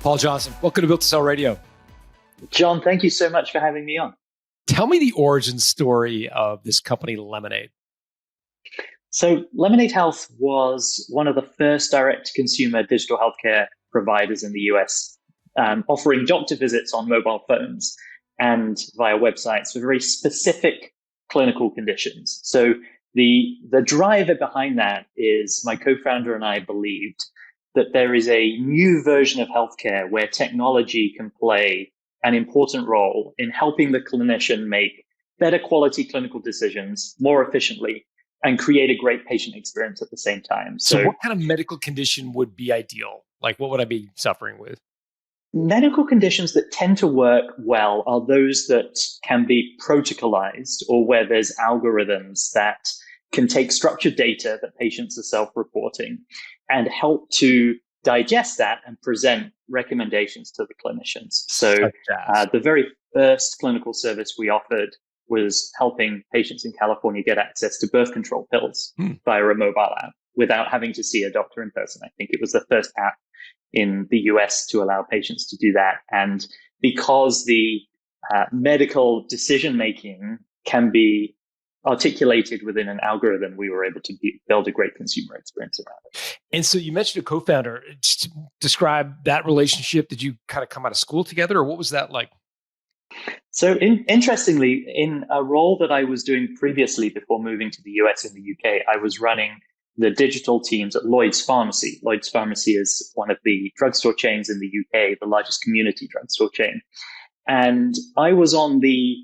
Paul Johnson, welcome to Built to Sell Radio. John, thank you so much for having me on. Tell me the origin story of this company, Lemonaid. So Lemonaid Health was one of the first direct-to-consumer digital healthcare providers in the US, offering doctor visits on mobile phones and via websites for very specific clinical conditions. So the driver behind that is my co-founder and I believed that there is a new version of healthcare where technology can play an important role in helping the clinician make better quality clinical decisions more efficiently and create a great patient experience at the same time. So what kind of medical condition would be ideal? Like, what would I be suffering with? Medical conditions that tend to work well are those that can be protocolized, or where there's algorithms that can take structured data that patients are self-reporting and help to digest that and present recommendations to the clinicians. So the very first clinical service we offered was helping patients in California get access to birth control pills via a mobile app without having to see a doctor in person. I think it was the first app in the US to allow patients to do that. And because the medical decision-making can be articulated within an algorithm, we were able to build a great consumer experience around it. And so you mentioned a co-founder. Just describe that relationship. Did you kind of come out of school together, or what was that like? So interestingly, in a role that I was doing previously before moving to the US and the UK, I was running the digital teams at Lloyd's Pharmacy. Lloyd's Pharmacy is one of the drugstore chains in the UK, the largest community drugstore chain. And I was on the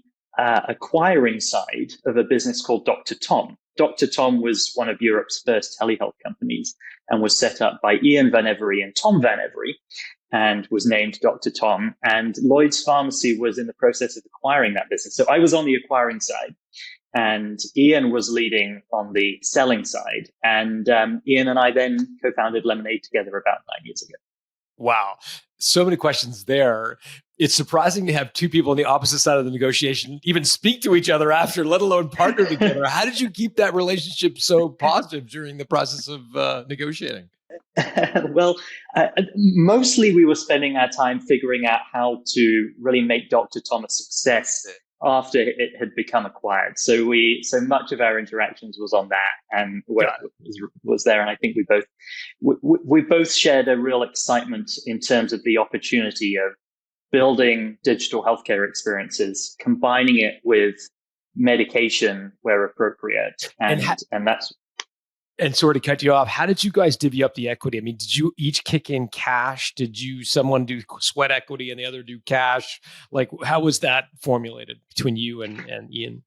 acquiring side of a business called Dr. Tom. Dr. Tom was one of Europe's first telehealth companies and was set up by Ian Van Every and Tom Van Every and was named Dr. Tom. And Lloyd's Pharmacy was in the process of acquiring that business. So I was on the acquiring side and Ian was leading on the selling side. And Ian and I then co-founded Lemonaid together about 9 years ago. Wow. So many questions there. It's surprising to have two people on the opposite side of the negotiation even speak to each other after, let alone partner together. How did you keep that relationship so positive during the process of negotiating? Well, mostly we were spending our time figuring out how to really make Dr. Tom a success after it had become acquired. So much of our interactions was on that and was there. And I think we both shared a real excitement in terms of the opportunity of building digital healthcare experiences, combining it with medication where appropriate. And that's. And sorry to cut you off, how did you guys divvy up the equity? I mean, did you each kick in cash? Did someone do sweat equity and the other do cash? Like, how was that formulated between you and Ian?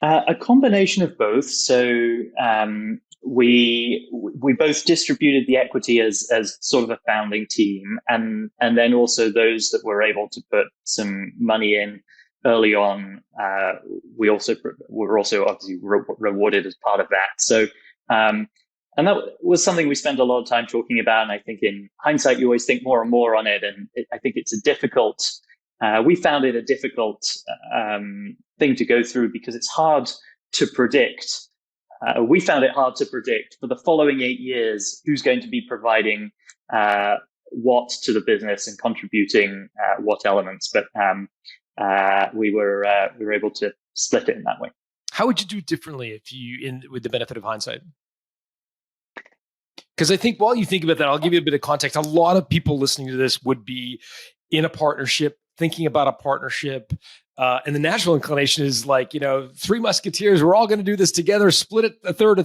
A combination of both. So we both distributed the equity as sort of a founding team, and then also those that were able to put some money in early on. We were also obviously rewarded as part of that. So. And that was something we spent a lot of time talking about. And I think in hindsight, you always think more and more on it. And I think it's we found it a difficult thing to go through because it's hard to predict. We found it hard to predict for the following 8 years, who's going to be providing what to the business and contributing what elements. But we were able to split it in that way. How would you do it differently with the benefit of hindsight? Because I think while you think about that, I'll give you a bit of context. A lot of people listening to this would be in a partnership, thinking about a partnership. And the natural inclination is like, Three Musketeers, we're all going to do this together, split it a third,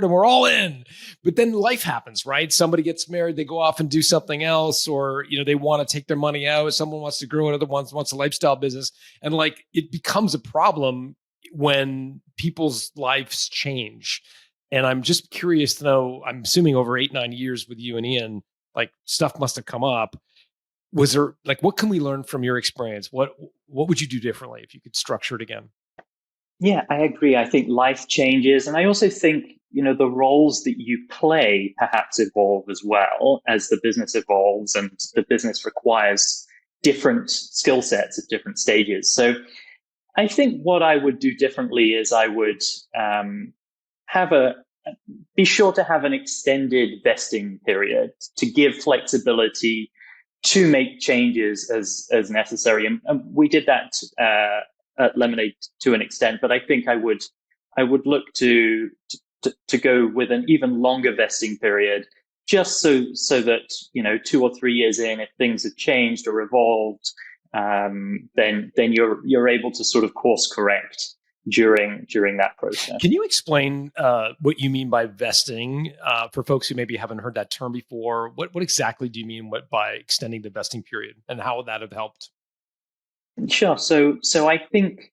and we're all in. But then life happens, right? Somebody gets married, they go off and do something else, or, they want to take their money out. Someone wants to grow, another one wants a lifestyle business. And like, it becomes a problem when people's lives change. And I'm just curious to know, I'm assuming over 8-9 years with you and Ian, like stuff must have come up. Was there what can we learn from your experience? What would you do differently if you could structure it again? Yeah, I agree. I think life changes. And I also think, the roles that you play perhaps evolve as well as the business evolves and the business requires different skill sets at different stages. So I think what I would do differently is I would be sure to have an extended vesting period to give flexibility to make changes as necessary. And we did that at Lemonaid to an extent, but I think I would look to go with an even longer vesting period, just so that 2 or 3 years in, if things have changed or evolved, then you're able to sort of course correct during that process. Can you explain what you mean by vesting for folks who maybe haven't heard that term before? What exactly do you mean by extending the vesting period, and how would that have helped? Sure. So I think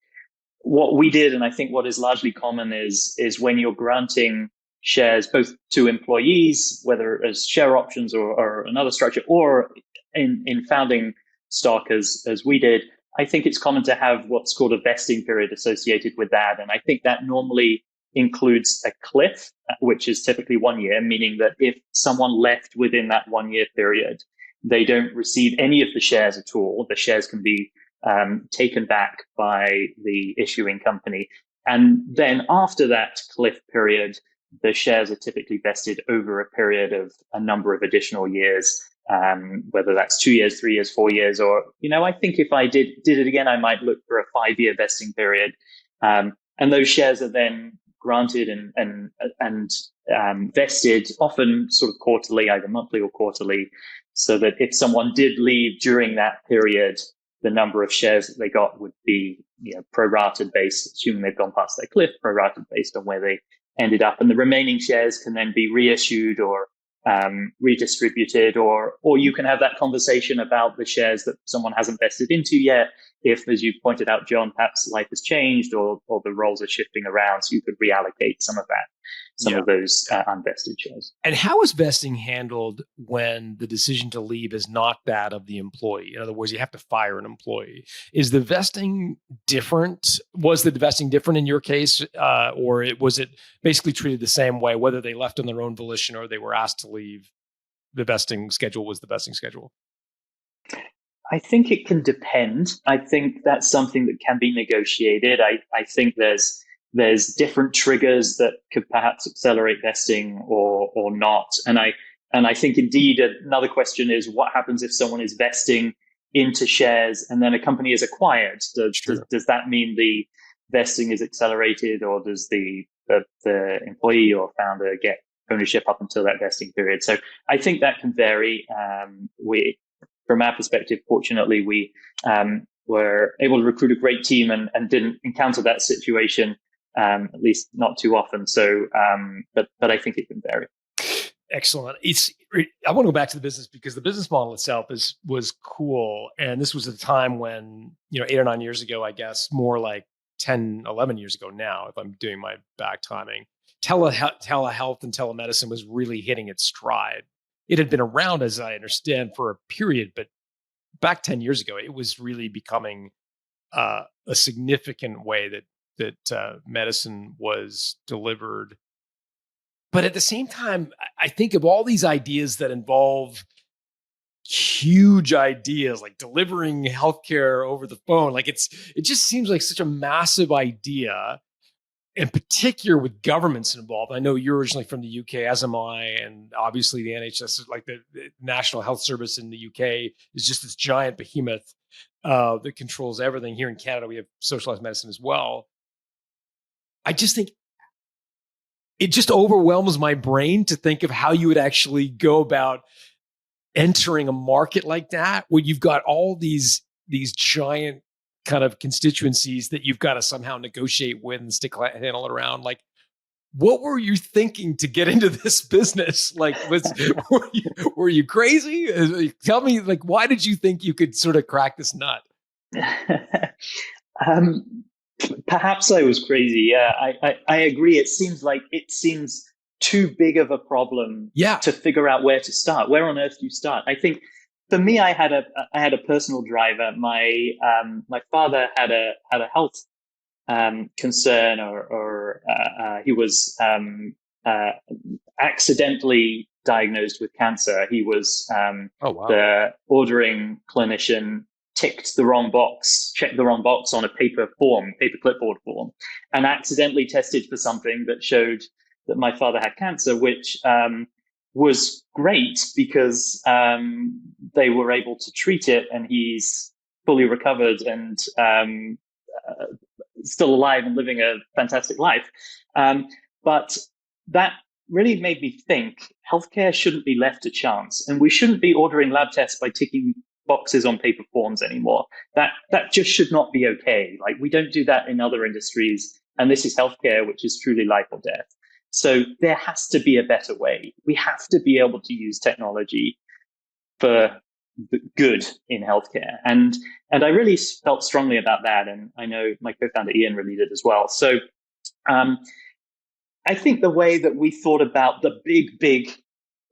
what we did, and I think what is largely common, is when you're granting shares both to employees, whether as share options or another structure, or in founding stock as we did, I think it's common to have what's called a vesting period associated with that. And I think that normally includes a cliff, which is typically 1 year, meaning that if someone left within that 1 year period, they don't receive any of the shares at all. The shares can be taken back by the issuing company. And then after that cliff period, the shares are typically vested over a period of a number of additional years, whether that's 2 years, 3 years, 4 years, or, I think if I did it again, I might look for a 5-year vesting period. And those shares are then granted and vested, often sort of quarterly, either monthly or quarterly, so that if someone did leave during that period, the number of shares that they got would be prorated based, assuming they've gone past their cliff, prorated based on where they ended up. And the remaining shares can then be reissued or redistributed, or you can have that conversation about the shares that someone hasn't vested into yet. If, as you pointed out, John, perhaps life has changed or the roles are shifting around, so you could reallocate some of those unvested shares. And how is vesting handled when the decision to leave is not that of the employee? In other words, you have to fire an employee. Is the vesting different? Was the vesting different in your case, or was it basically treated the same way, whether they left on their own volition or they were asked to leave? The vesting schedule was the vesting schedule. I think it can depend. I think that's something that can be negotiated. I think there's different triggers that could perhaps accelerate vesting or not. And I think indeed another question is, what happens if someone is vesting into shares and then a company is acquired? Does that mean the vesting is accelerated, or does the employee or founder get ownership up until that vesting period? So I think that can vary. From our perspective, fortunately, we were able to recruit a great team and didn't encounter that situation, at least not too often. So, but I think it can vary. Excellent. I want to go back to the business, because the business model itself was cool. And this was a time when, 8 or 9 years ago, I guess, more like 10, 11 years ago now, if I'm doing my back timing, telehealth and telemedicine was really hitting its stride. It had been around, as I understand, for a period, but back 10 years ago, it was really becoming a significant way that medicine was delivered. But at the same time, I think of all these ideas that involve huge ideas, like delivering healthcare over the phone. Like it just seems like such a massive idea. In particular with governments involved. I know you're originally from the UK, as am I, and obviously the NHS, like the National Health Service in the UK, is just this giant behemoth that controls everything. Here in Canada, we have socialized medicine as well. I just think it just overwhelms my brain to think of how you would actually go about entering a market like that, where you've got all these giant kind of constituencies that you've got to somehow negotiate with and stick handle it around. Like, what were you thinking to get into this business? Like, were you crazy? Tell me, like, why did you think you could sort of crack this nut? Perhaps I was crazy. Yeah, I agree. It seems too big of a problem to figure out where to start. Where on earth do you start? I think for me, I had a personal driver. My father had a health concern, or he was accidentally diagnosed with cancer. He was the ordering clinician checked the wrong box on a paper clipboard form, and accidentally tested for something that showed that my father had cancer, which was great because they were able to treat it, and he's fully recovered and uh, still alive and living a fantastic life. But that really made me think healthcare shouldn't be left to chance, and we shouldn't be ordering lab tests by ticking boxes on paper forms anymore. That just should not be okay. Like, we don't do that in other industries, and this is healthcare, which is truly life or death. So there has to be a better way. We have to be able to use technology for the good in healthcare. And I really felt strongly about that. And I know my co-founder Ian really did as well. So I think the way that we thought about the big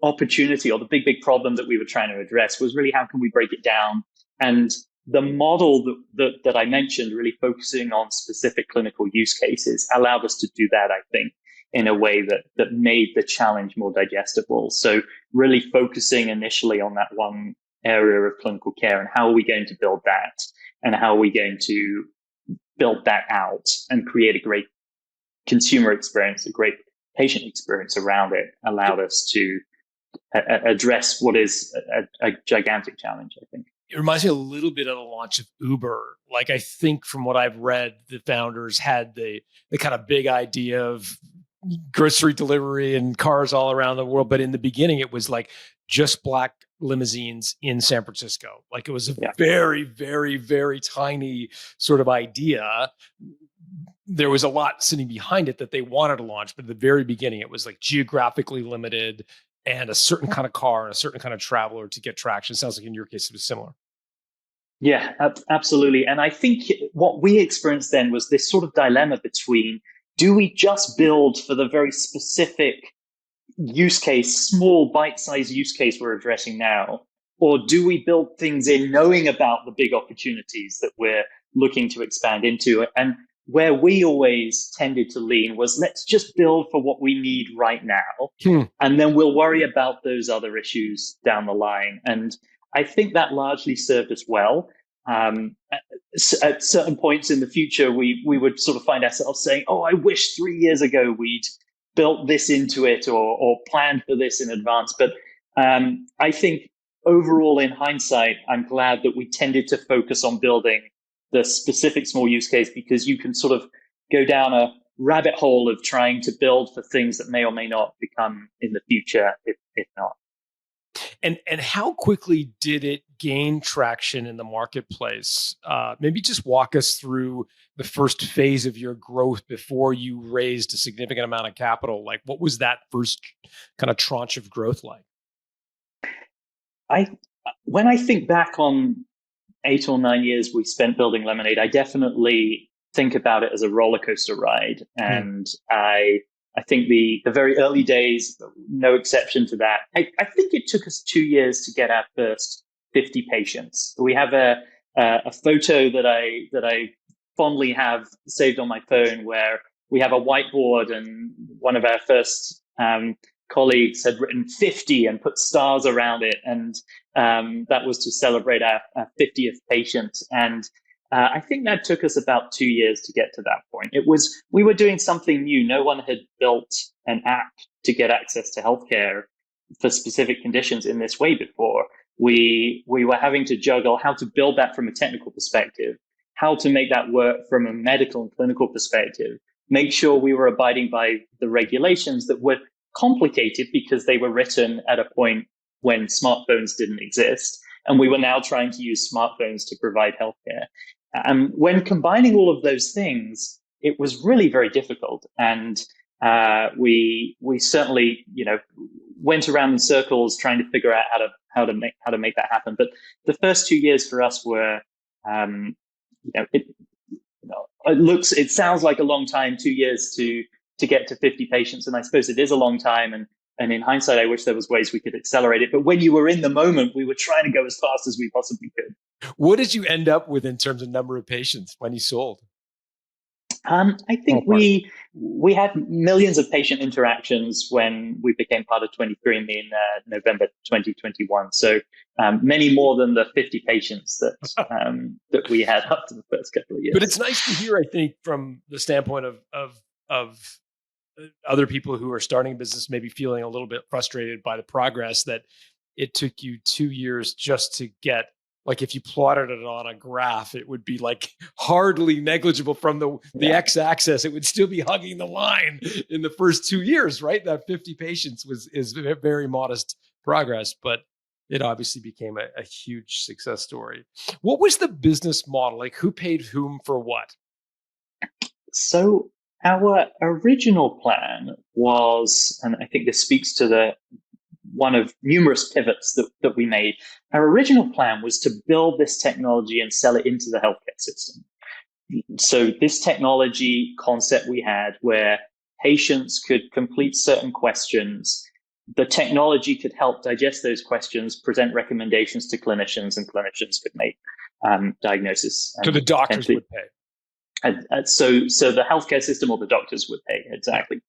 opportunity, or the big problem that we were trying to address, was really, how can we break it down? And the model that I mentioned, really focusing on specific clinical use cases, allowed us to do that, I think, in a way that made the challenge more digestible. So really focusing initially on that one area of clinical care, and how are we going to build that, and how are we going to build that out and create a great consumer experience, a great patient experience around it, allowed us to address what is a gigantic challenge, I think. It reminds me a little bit of the launch of Uber. Like, I think from what I've read, the founders had the kind of big idea of grocery delivery and cars all around the world. But in the beginning, it was like just black limousines in San Francisco. Like, it was a very, very, very tiny sort of idea. There was a lot sitting behind it that they wanted to launch. But at the very beginning, it was like geographically limited, and a certain kind of car and a certain kind of traveler to get traction. It sounds like in your case, it was similar. Yeah, absolutely. And I think what we experienced then was this sort of dilemma between, do we just build for the very specific use case, small bite-sized use case we're addressing now, or do we build things in knowing about the big opportunities that we're looking to expand into? And where we always tended to lean was, let's just build for what we need right now, and then we'll worry about those other issues down the line. And I think that largely served us well. At certain points in the future, we would sort of find ourselves saying, oh, I wish 3 years ago we'd built this into it, or planned for this in advance. But I think overall, in hindsight, I'm glad that we tended to focus on building the specific small use case, because you can sort of go down a rabbit hole of trying to build for things that may or may not become in the future, if not. And how quickly did it gain traction in the marketplace? Maybe just walk us through the first phase of your growth before you raised a significant amount of capital. Like, what was that first kind of tranche of growth like? When I think back on 8 or 9 years we spent building Lemonaid, I definitely think about it as a roller coaster ride. And I think the very early days, no exception to that. I think it took us 2 years to get our first 50 patients. We have a photo that I fondly have saved on my phone, where we have a whiteboard, and one of our first colleagues had written 50 and put stars around it. And that was to celebrate our 50th patient. And I think that took us about 2 years to get to that point. We were doing something new. No one had built an app to get access to healthcare for specific conditions in this way before. We were having to juggle how to build that from a technical perspective, how to make that work from a medical and clinical perspective, make sure we were abiding by the regulations that were complicated because they were written at a point when smartphones didn't exist. And we were now trying to use smartphones to provide healthcare. And when combining all of those things, it was really very difficult. And we certainly, went around in circles trying to figure out how to make that happen. But the first 2 years for us were, it sounds like a long time, 2 years to get to 50 patients, and I suppose it is a long time. And in hindsight, I wish there was ways we could accelerate it. But when you were in the moment, we were trying to go as fast as we possibly could. What did you end up with in terms of number of patients when you sold? I think we had millions of patient interactions when we became part of 23andMe in November 2021. So many more than the 50 patients that we had up to the first couple of years. But it's nice to hear, I think, from the standpoint of other people who are starting a business maybe feeling a little bit frustrated by the progress that it took you 2 years just to get, like, if you plotted it on a graph, it would be like hardly negligible from the x-axis. It would still be hugging the line in the first 2 years, right? That 50 patients is very modest progress, but it obviously became a huge success story. What was the business model? Like, who paid whom for what? So our original plan was, and I think this speaks to the one of numerous pivots that we made. Our original plan was to build this technology and sell it into the healthcare system. So this technology concept we had, where patients could complete certain questions, the technology could help digest those questions, present recommendations to clinicians, and clinicians could make diagnosis. So the doctors would pay. So the healthcare system or the doctors would pay, exactly.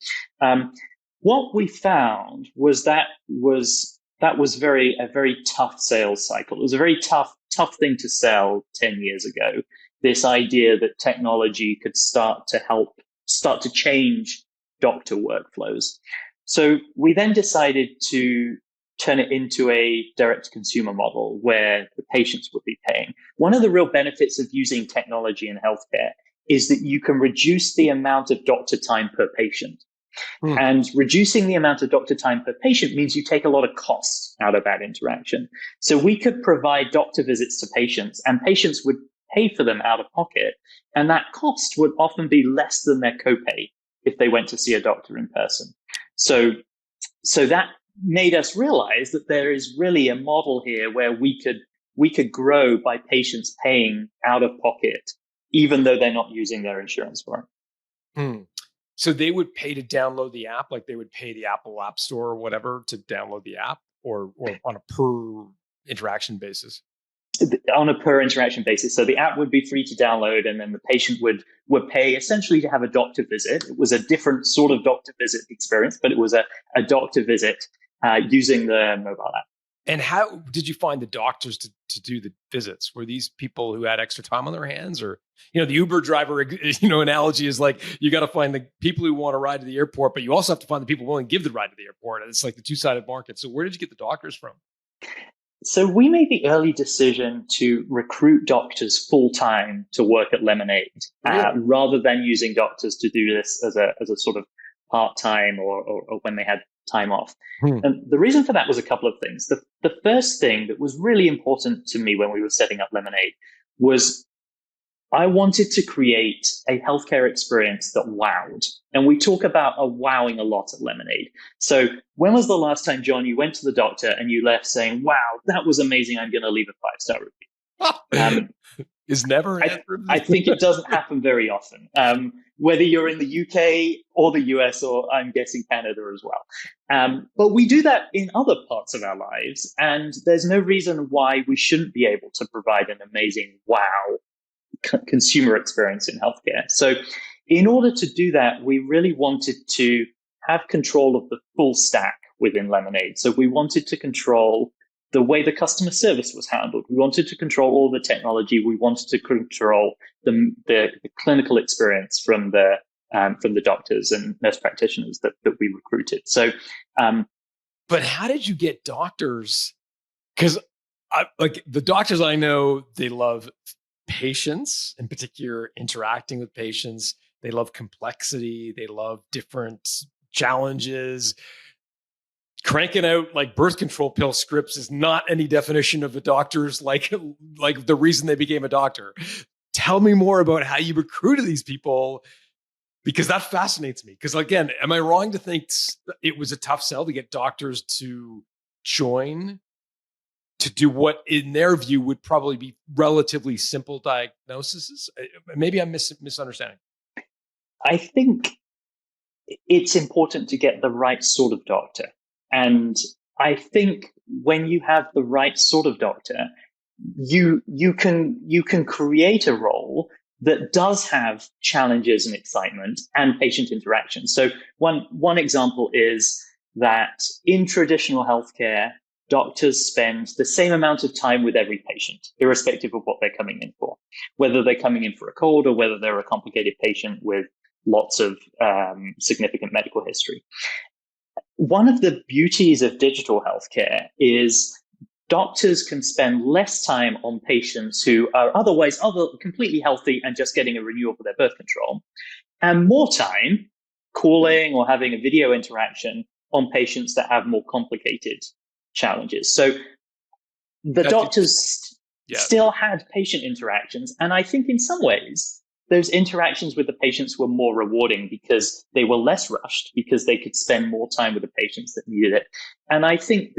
What we found was that was a very tough sales cycle. It was a very tough thing to sell 10 years ago. This idea that technology could start to change doctor workflows. So we then decided to turn it into a direct consumer model where the patients would be paying. One of the real benefits of using technology in healthcare is that you can reduce the amount of doctor time per patient. And reducing the amount of doctor time per patient means you take a lot of cost out of that interaction. So we could provide doctor visits to patients, and patients would pay for them out of pocket. And that cost would often be less than their copay if they went to see a doctor in person. So that made us realize that there is really a model here where we could grow by patients paying out of pocket, even though they're not using their insurance for it. So they would pay to download the app, like they would pay the Apple App Store or whatever to download the app, or on a per interaction basis? On a per interaction basis. So the app would be free to download, and then the patient would pay essentially to have a doctor visit. It was a different sort of doctor visit experience, but it was a doctor visit using the mobile app. And how did you find the doctors to do the visits? Were these people who had extra time on their hands, or, the Uber driver, analogy is like, you got to find the people who want to ride to the airport, but you also have to find the people willing to give the ride to the airport. And it's like the two-sided market. So where did you get the doctors from? So we made the early decision to recruit doctors full-time to work at Lemonaid, rather than using doctors to do this as a sort of part-time or when they had time off. And the reason for that was a couple of things. The first thing that was really important to me when we were setting up Lemonaid was I wanted to create a healthcare experience that wowed. And we talk about wowing a lot at Lemonaid. So when was the last time, John, you went to the doctor and you left saying, wow, that was amazing, I'm going to leave a 5-star review? Is never. I think it doesn't happen very often, whether you're in the UK or the US, or I'm guessing Canada as well. But we do that in other parts of our lives, and there's no reason why we shouldn't be able to provide an amazing wow consumer experience in healthcare. So in order to do that, we really wanted to have control of the full stack within Lemonaid. So we wanted to control the way the customer service was handled. We wanted to control all the technology. We wanted to control the clinical experience from the doctors and nurse practitioners that we recruited. So, but how did you get doctors? Because like the doctors I know, they love patients, in particular, interacting with patients. They love complexity. They love different challenges. Cranking out like birth control pill scripts is not any definition of a doctor's like the reason they became a doctor. Tell me more about how you recruited these people, because that fascinates me. Because again, am I wrong to think it was a tough sell to get doctors to join to do what in their view would probably be relatively simple diagnoses? Maybe I'm misunderstanding. I think it's important to get the right sort of doctor. And I think when you have the right sort of doctor, you can create a role that does have challenges and excitement and patient interaction. So one example is that in traditional healthcare, doctors spend the same amount of time with every patient, irrespective of what they're coming in for, whether they're coming in for a cold or whether they're a complicated patient with lots of significant medical history. One of the beauties of digital healthcare is doctors can spend less time on patients who are otherwise completely healthy and just getting a renewal for their birth control, and more time calling or having a video interaction on patients that have more complicated challenges. So the doctors still had patient interactions. And I think in some ways, those interactions with the patients were more rewarding because they were less rushed, because they could spend more time with the patients that needed it. And I think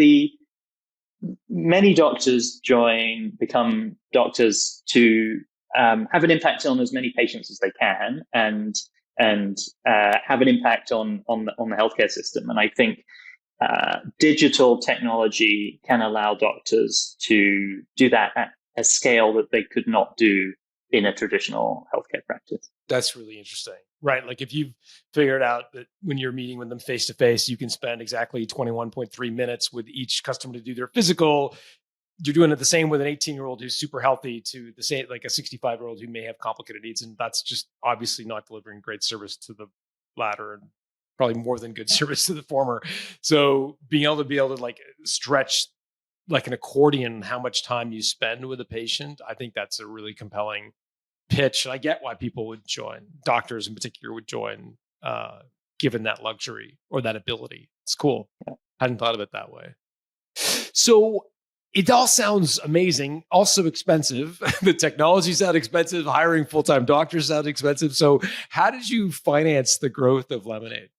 many doctors become doctors to have an impact on as many patients as they can and have an impact on the healthcare system. And I think digital technology can allow doctors to do that at a scale that they could not do in a traditional healthcare practice. That's really interesting, right? Like if you've figured out that when you're meeting with them face to face, you can spend exactly 21.3 minutes with each customer to do their physical. You're doing it the same with an 18-year-old who's super healthy to the same, like a 65-year-old who may have complicated needs. And that's just obviously not delivering great service to the latter and probably more than good service to the former. So being able to like stretch like an accordion, how much time you spend with a patient, I think that's a really compelling pitch. And I get why people would join, doctors in particular would join, given that luxury or that ability. It's cool. I hadn't thought of it that way. So it all sounds amazing, also expensive. The technology sounds expensive. Hiring full-time doctors sounds expensive. So how did you finance the growth of Lemonaid?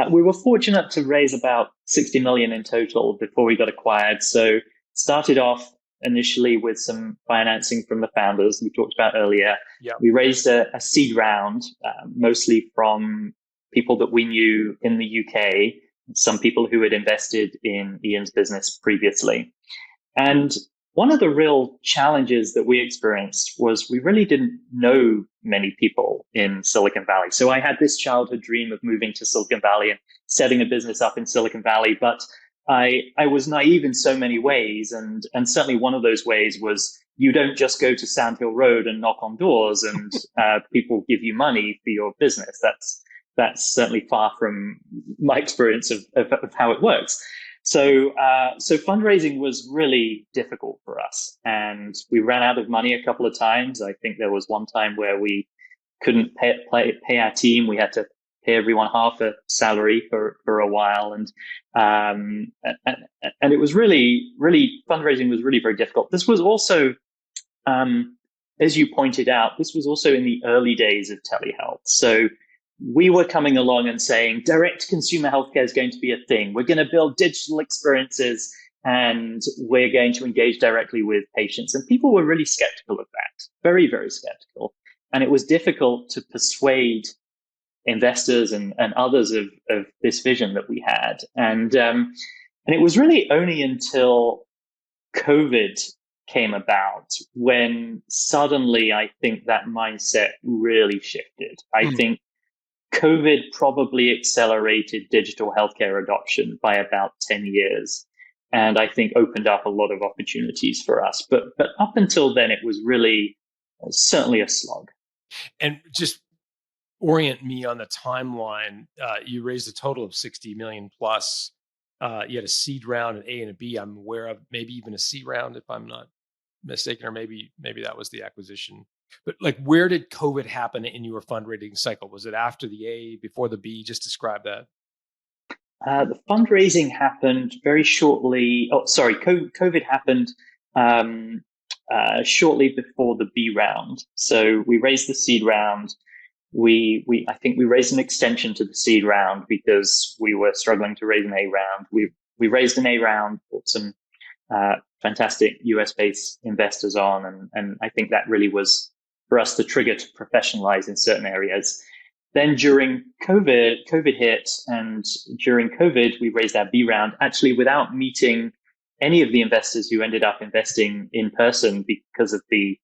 We were fortunate to raise about 60 million in total before we got acquired. So started off initially with some financing from the founders we talked about earlier. Yeah. We raised a seed round, mostly from people that we knew in the UK, some people who had invested in Ian's business previously. And one of the real challenges that we experienced was we really didn't know many people in Silicon Valley. So I had this childhood dream of moving to Silicon Valley and setting a business up in Silicon Valley, but I was naive in so many ways. And certainly one of those ways was you don't just go to Sand Hill Road and knock on doors and people give you money for your business. That's certainly far from my experience of how it works. So fundraising was really difficult for us, and we ran out of money a couple of times. I think there was one time where we couldn't pay our team. We had to pay everyone half a salary for a while, and it was really fundraising was really very difficult. This was also, as you pointed out, this was also in the early days of telehealth. So we were coming along and saying direct consumer healthcare is going to be a thing. We're going to build digital experiences and we're going to engage directly with patients. And people were really skeptical of that, very, very skeptical. And it was difficult to persuade investors and others of this vision that we had. And it was really only until COVID came about when suddenly I think that mindset really shifted. I think COVID probably accelerated digital healthcare adoption by about 10 years. And I think opened up a lot of opportunities for us. But up until then, it was really certainly a slog. And just orient me on the timeline. You raised a total of 60 million plus. You had a seed round, an A and a B. I'm aware of maybe even a C round, if I'm not mistaken, or maybe that was the acquisition. But like, where did COVID happen in your fundraising cycle? Was it after the A, before the B? Just describe that. The fundraising happened very shortly. Oh, sorry. COVID happened shortly before the B round. So we raised the seed round. I think we raised an extension to the seed round because we were struggling to raise an A round. We raised an A round, put some fantastic US-based investors on, and I think that really was for us the trigger to professionalize in certain areas. Then during COVID hit, and during COVID, we raised our B round, actually without meeting any of the investors who ended up investing in person because of the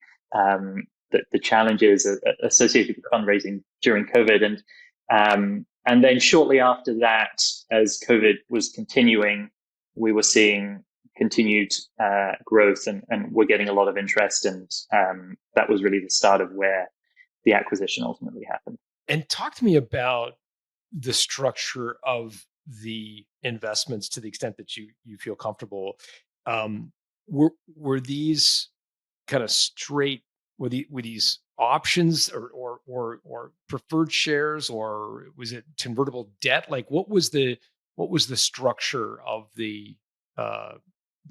challenges associated with fundraising during COVID. And then shortly after that, as COVID was continuing, we were seeing continued growth and we're getting a lot of interest. And that was really the start of where the acquisition ultimately happened. And talk to me about the structure of the investments to the extent that you feel comfortable. Were these kind of straight, were these options or preferred shares, or was it convertible debt? Like what was the structure of the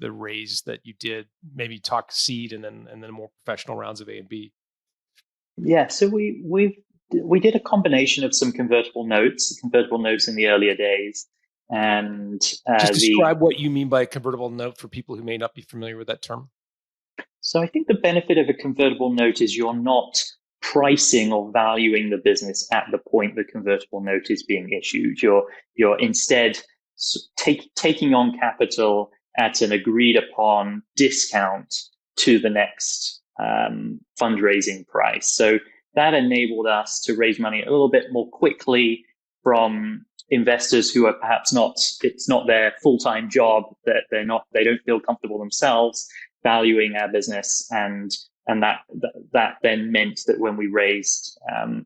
raise that you did? Maybe talk seed and then more professional rounds of A and B. Yeah, so we did a combination of some convertible notes in the earlier days, and Just describe what you mean by a convertible note for people who may not be familiar with that term. So I think the benefit of a convertible note is you're not pricing or valuing the business at the point the convertible note is being issued. You're instead taking on capital at an agreed upon discount to the next fundraising price. So that enabled us to raise money a little bit more quickly from investors who are perhaps it's not their full-time job, that they don't feel comfortable themselves valuing our business, and that then meant that when we raised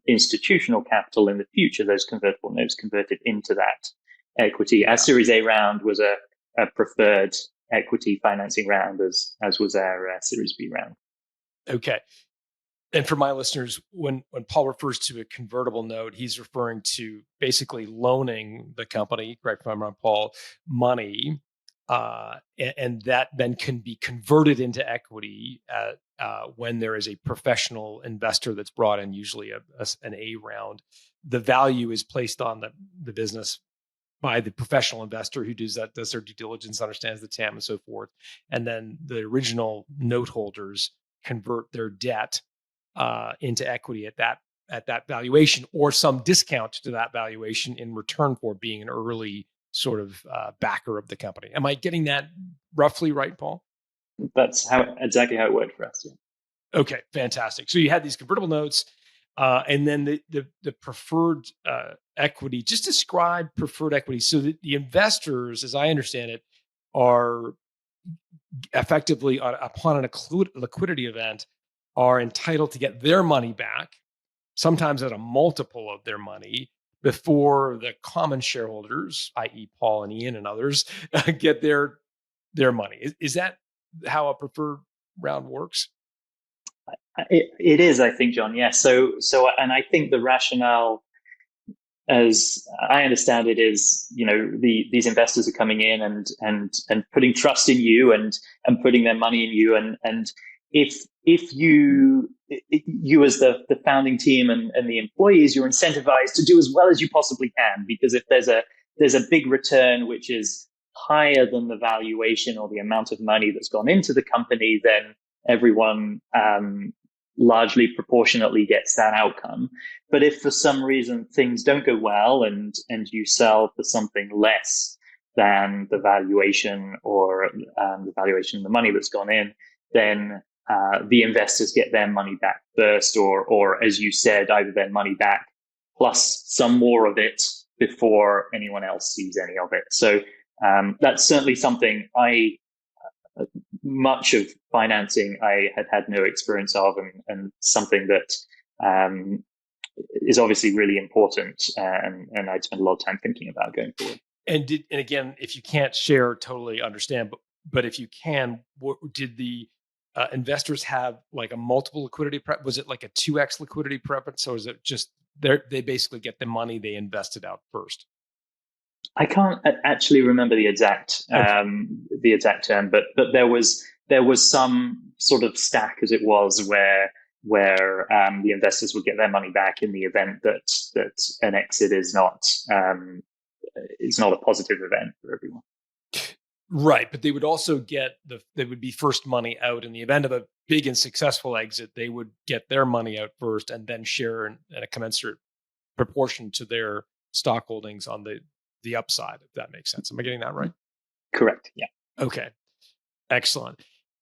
institutional capital in the future, those convertible notes converted into that equity. Our Series A round was a preferred equity financing round, as was our Series B round. Okay. And for my listeners, when Paul refers to a convertible note, he's referring to basically loaning the company, correct me if I'm wrong, Paul, money, and that then can be converted into equity when there is a professional investor that's brought in, usually an A round. The value is placed on the business by the professional investor who does their due diligence, understands the TAM and so forth. And then the original note holders convert their debt into equity at that valuation, or some discount to that valuation in return for being an early sort of backer of the company. Am I getting that roughly right, Paul? That's exactly how it worked for us. Yeah. Okay, fantastic. So you had these convertible notes, and then the preferred equity. Just describe preferred equity. So the investors, as I understand it, are effectively upon a liquidity event, are entitled to get their money back, sometimes at a multiple of their money, before the common shareholders, i.e. Paul and Ian and others, get their money. Is that how a preferred round works? It is, I think, John. Yeah. So, and I think the rationale, as I understand it, is, these investors are coming in and putting trust in you and putting their money in you, and if you as the founding team and the employees, you're incentivized to do as well as you possibly can, because if there's a big return which is higher than the valuation or the amount of money that's gone into the company, then everyone largely proportionately gets that outcome. But if for some reason things don't go well and you sell for something less than the valuation or the valuation of the money that's gone in, then the investors get their money back first, or as you said, either their money back plus some more of it before anyone else sees any of it. So that's certainly something much of financing I had no experience of, and something that is obviously really important, and I'd spend a lot of time thinking about going forward. And again, if you can't share, totally understand, but if you can, did the investors have like a multiple liquidity prep? Was it like a 2x liquidity preference, or is it just they basically get the money they invested out first? I can't actually remember the exact term, but there was some sort of stack, as it was, where the investors would get their money back in the event that an exit is not a positive event for everyone. Right, but they would also they would be first money out in the event of a big and successful exit. They would get their money out first and then share in a commensurate proportion to their stock holdings on the upside, if that makes sense. Am I getting that right? Correct. Yeah. Okay. Excellent.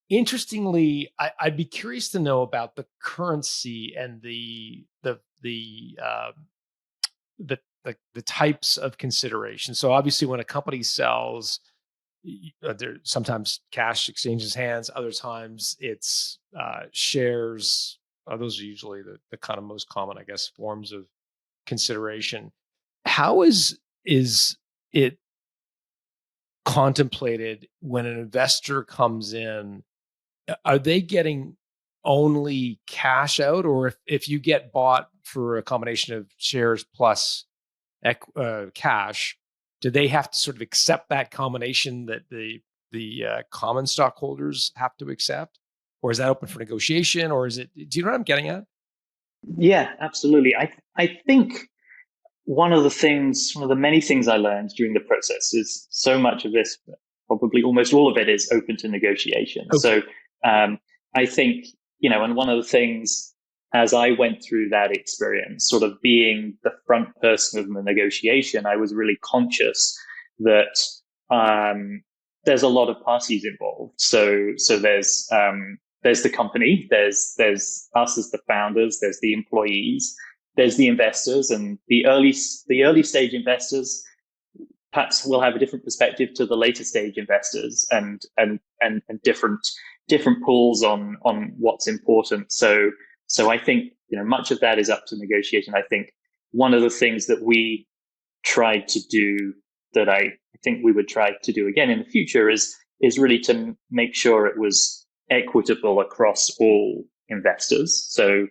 Interestingly, I'd be curious to know about the currency and the types of consideration. So obviously, when a company sells, there sometimes cash exchanges hands. Other times it's shares Those are usually the kind of most common, I guess, forms of consideration. How is it contemplated when an investor comes in? Are they getting only cash out, or if you get bought for a combination of shares plus cash, do they have to sort of accept that combination that the common stockholders have to accept, or is that open for negotiation, or is it? Do you know what I'm getting at? Yeah, absolutely. I think one of the many things I learned during the process is so much of this, probably almost all of it, is open to negotiation. Okay. So I think, and one of the things as I went through that experience, sort of being the front person of the negotiation, I was really conscious that there's a lot of parties involved. So there's the company, there's us as the founders, there's the employees, there's the investors, and the early stage investors perhaps will have a different perspective to the later stage investors, and different pulls on what's important. So I think much of that is up to negotiation. I think one of the things that we tried to do, that I think we would try to do again in the future, is really to make sure it was equitable across all investors. So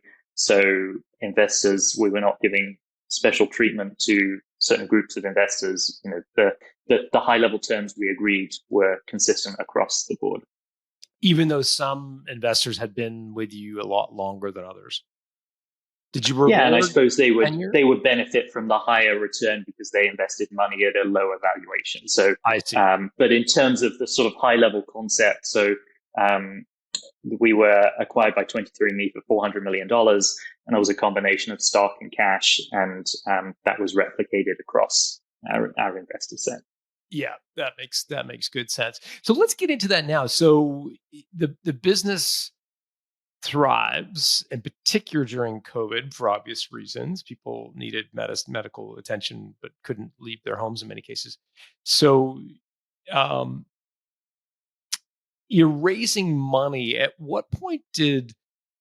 investors, we were not giving special treatment to certain groups of investors. The high level terms we agreed were consistent across the board. Even though some investors had been with you a lot longer than others, did you Yeah, and I reward suppose they tenure? would benefit from the higher return because they invested money at a lower valuation. So, I see. but in terms of the sort of high level concept, so we were acquired by 23andMe for $400 million, and it was a combination of stock and cash, and that was replicated across our investor set. Yeah, that makes good sense. So let's get into that now. So the business thrives, in particular during COVID, for obvious reasons. People needed medical attention, but couldn't leave their homes in many cases. So um, you're raising money. At what point did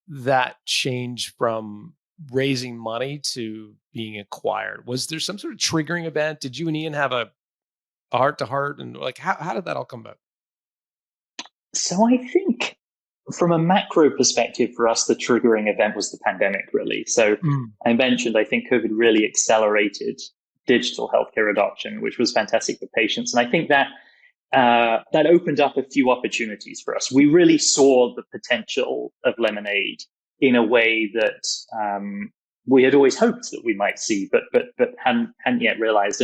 that change from raising money to being acquired? Was there some sort of triggering event? Did you and Ian have a heart to heart, and like how did that all come about? So I think from a macro perspective for us, the triggering event was the pandemic, really. So Mm. I mentioned, I think COVID really accelerated digital healthcare adoption, which was fantastic for patients. And I think that that opened up a few opportunities for us. We really saw the potential of Lemonaid in a way that we had always hoped that we might see, but hadn't yet realized.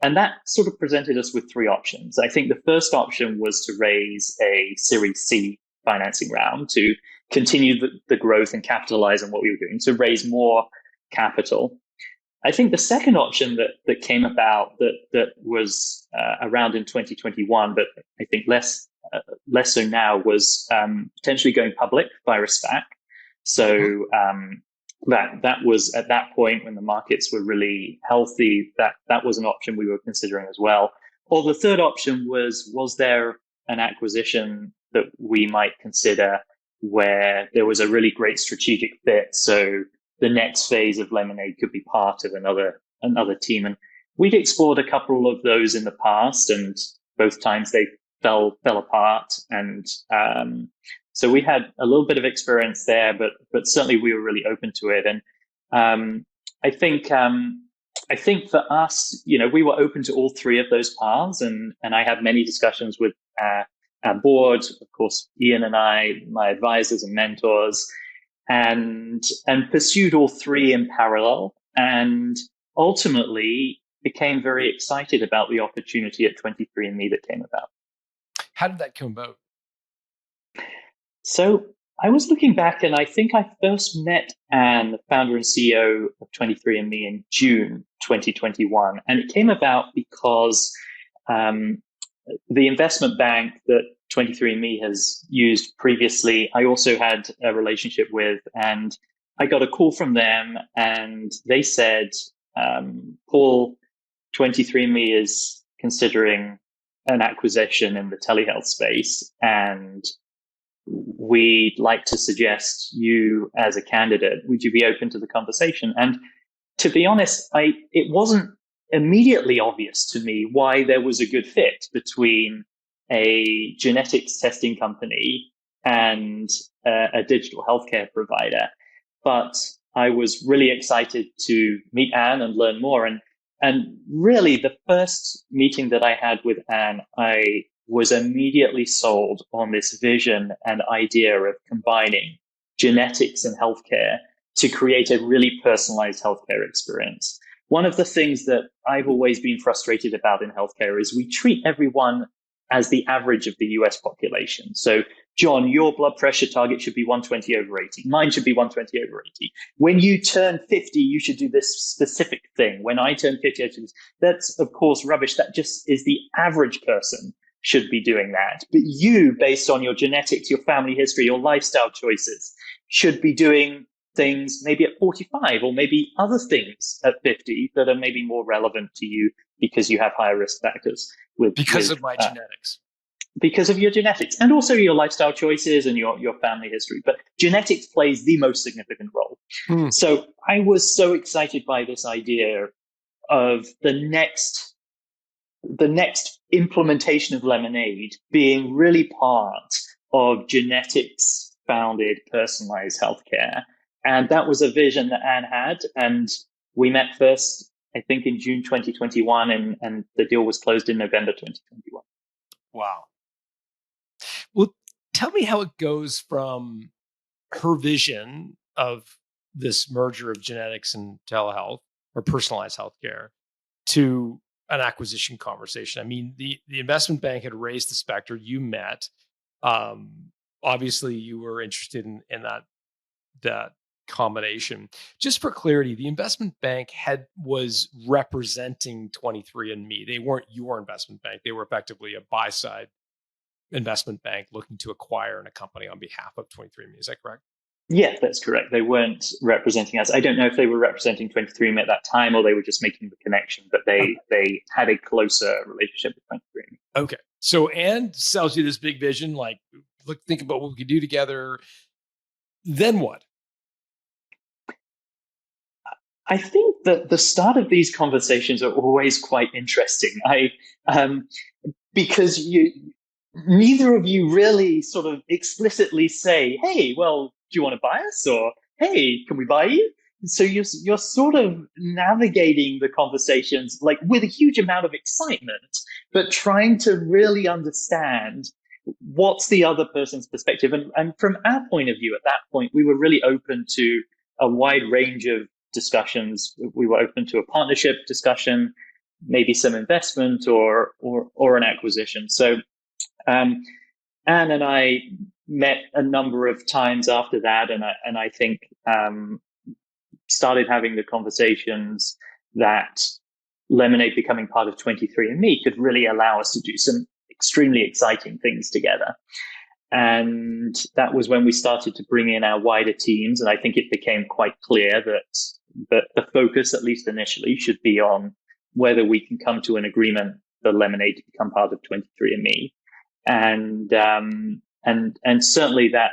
And that sort of presented us with three options. I think the first option was to raise a Series C financing round to continue the growth and capitalize on what we were doing, to raise more capital. I think the second option that came about that was around in 2021, but I think less so now, was potentially going public via a SPAC. So that was at that point when the markets were really healthy. That was an option we were considering as well. Or the third option was there an acquisition that we might consider where there was a really great strategic fit? So the next phase of Lemonaid could be part of another team. And we'd explored a couple of those in the past, and both times they fell apart. And so we had a little bit of experience there, but certainly we were really open to it. And I think for us, we were open to all three of those paths, and I had many discussions with our board, of course, Ian and I, my advisors and mentors, and pursued all three in parallel, and ultimately became very excited about the opportunity at 23andMe that came about. How did that come about? So I was looking back, and I think I first met Anne, the founder and CEO of 23andMe, in June 2021. And it came about because the investment bank that 23andMe has used previously, I also had a relationship with, and I got a call from them, and they said, Paul, 23andMe is considering an acquisition in the telehealth space, and we'd like to suggest you as a candidate. Would you be open to the conversation? And to be honest, it wasn't immediately obvious to me why there was a good fit between a genetics testing company and a digital healthcare provider. But I was really excited to meet Anne and learn more. And really, the first meeting that I had with Anne, I was immediately sold on this vision and idea of combining genetics and healthcare to create a really personalized healthcare experience. One of the things that I've always been frustrated about in healthcare is we treat everyone as the average of the US population. So, John, your blood pressure target should be 120/80. Mine should be 120/80. When you turn 50, you should do this specific thing. When I turn 50, I should do this. That's, of course, rubbish. That just is the average person should be doing that. But you, based on your genetics, your family history, your lifestyle choices, should be doing things maybe at 45 or maybe other things at 50 that are maybe more relevant to you because you have higher risk factors because of my genetics. Because of your genetics and also your lifestyle choices and your family history. But genetics plays the most significant role. So I was so excited by this idea of the next implementation of Lemonaid being really part of genetics founded personalized healthcare. And that was a vision that Anne had. And we met first, I think, in June 2021, and the deal was closed in November 2021. Wow. Well, tell me how it goes from her vision of this merger of genetics and telehealth or personalized healthcare to an acquisition conversation. I mean, the investment bank had raised the specter. You met. Obviously, you were interested in that combination. Just for clarity, the investment bank was representing 23andMe. They weren't your investment bank. They were effectively a buy-side investment bank looking to acquire a company on behalf of 23andMe. Is that correct? Yeah, that's correct. They weren't representing us. I don't know if they were representing 23andMe at that time or they were just making the connection, but they had a closer relationship with 23andMe. Okay. So Anne sells you this big vision, like, look, think about what we could do together. Then what? I think that the start of these conversations are always quite interesting. Because neither of you really sort of explicitly say, "Hey, well, do you want to buy us?" or "Hey, can we buy you?" So you're sort of navigating the conversations like with a huge amount of excitement, but trying to really understand what's the other person's perspective. And from our point of view, at that point, we were really open to a wide range of discussions. We were open to a partnership discussion, maybe some investment or an acquisition. So Anne and I met a number of times after that, and I think started having the conversations that Lemonaid becoming part of 23andMe could really allow us to do some extremely exciting things together. And that was when we started to bring in our wider teams. And I think it became quite clear that the focus, at least initially, should be on whether we can come to an agreement for Lemonaid to become part of 23andMe. And certainly that,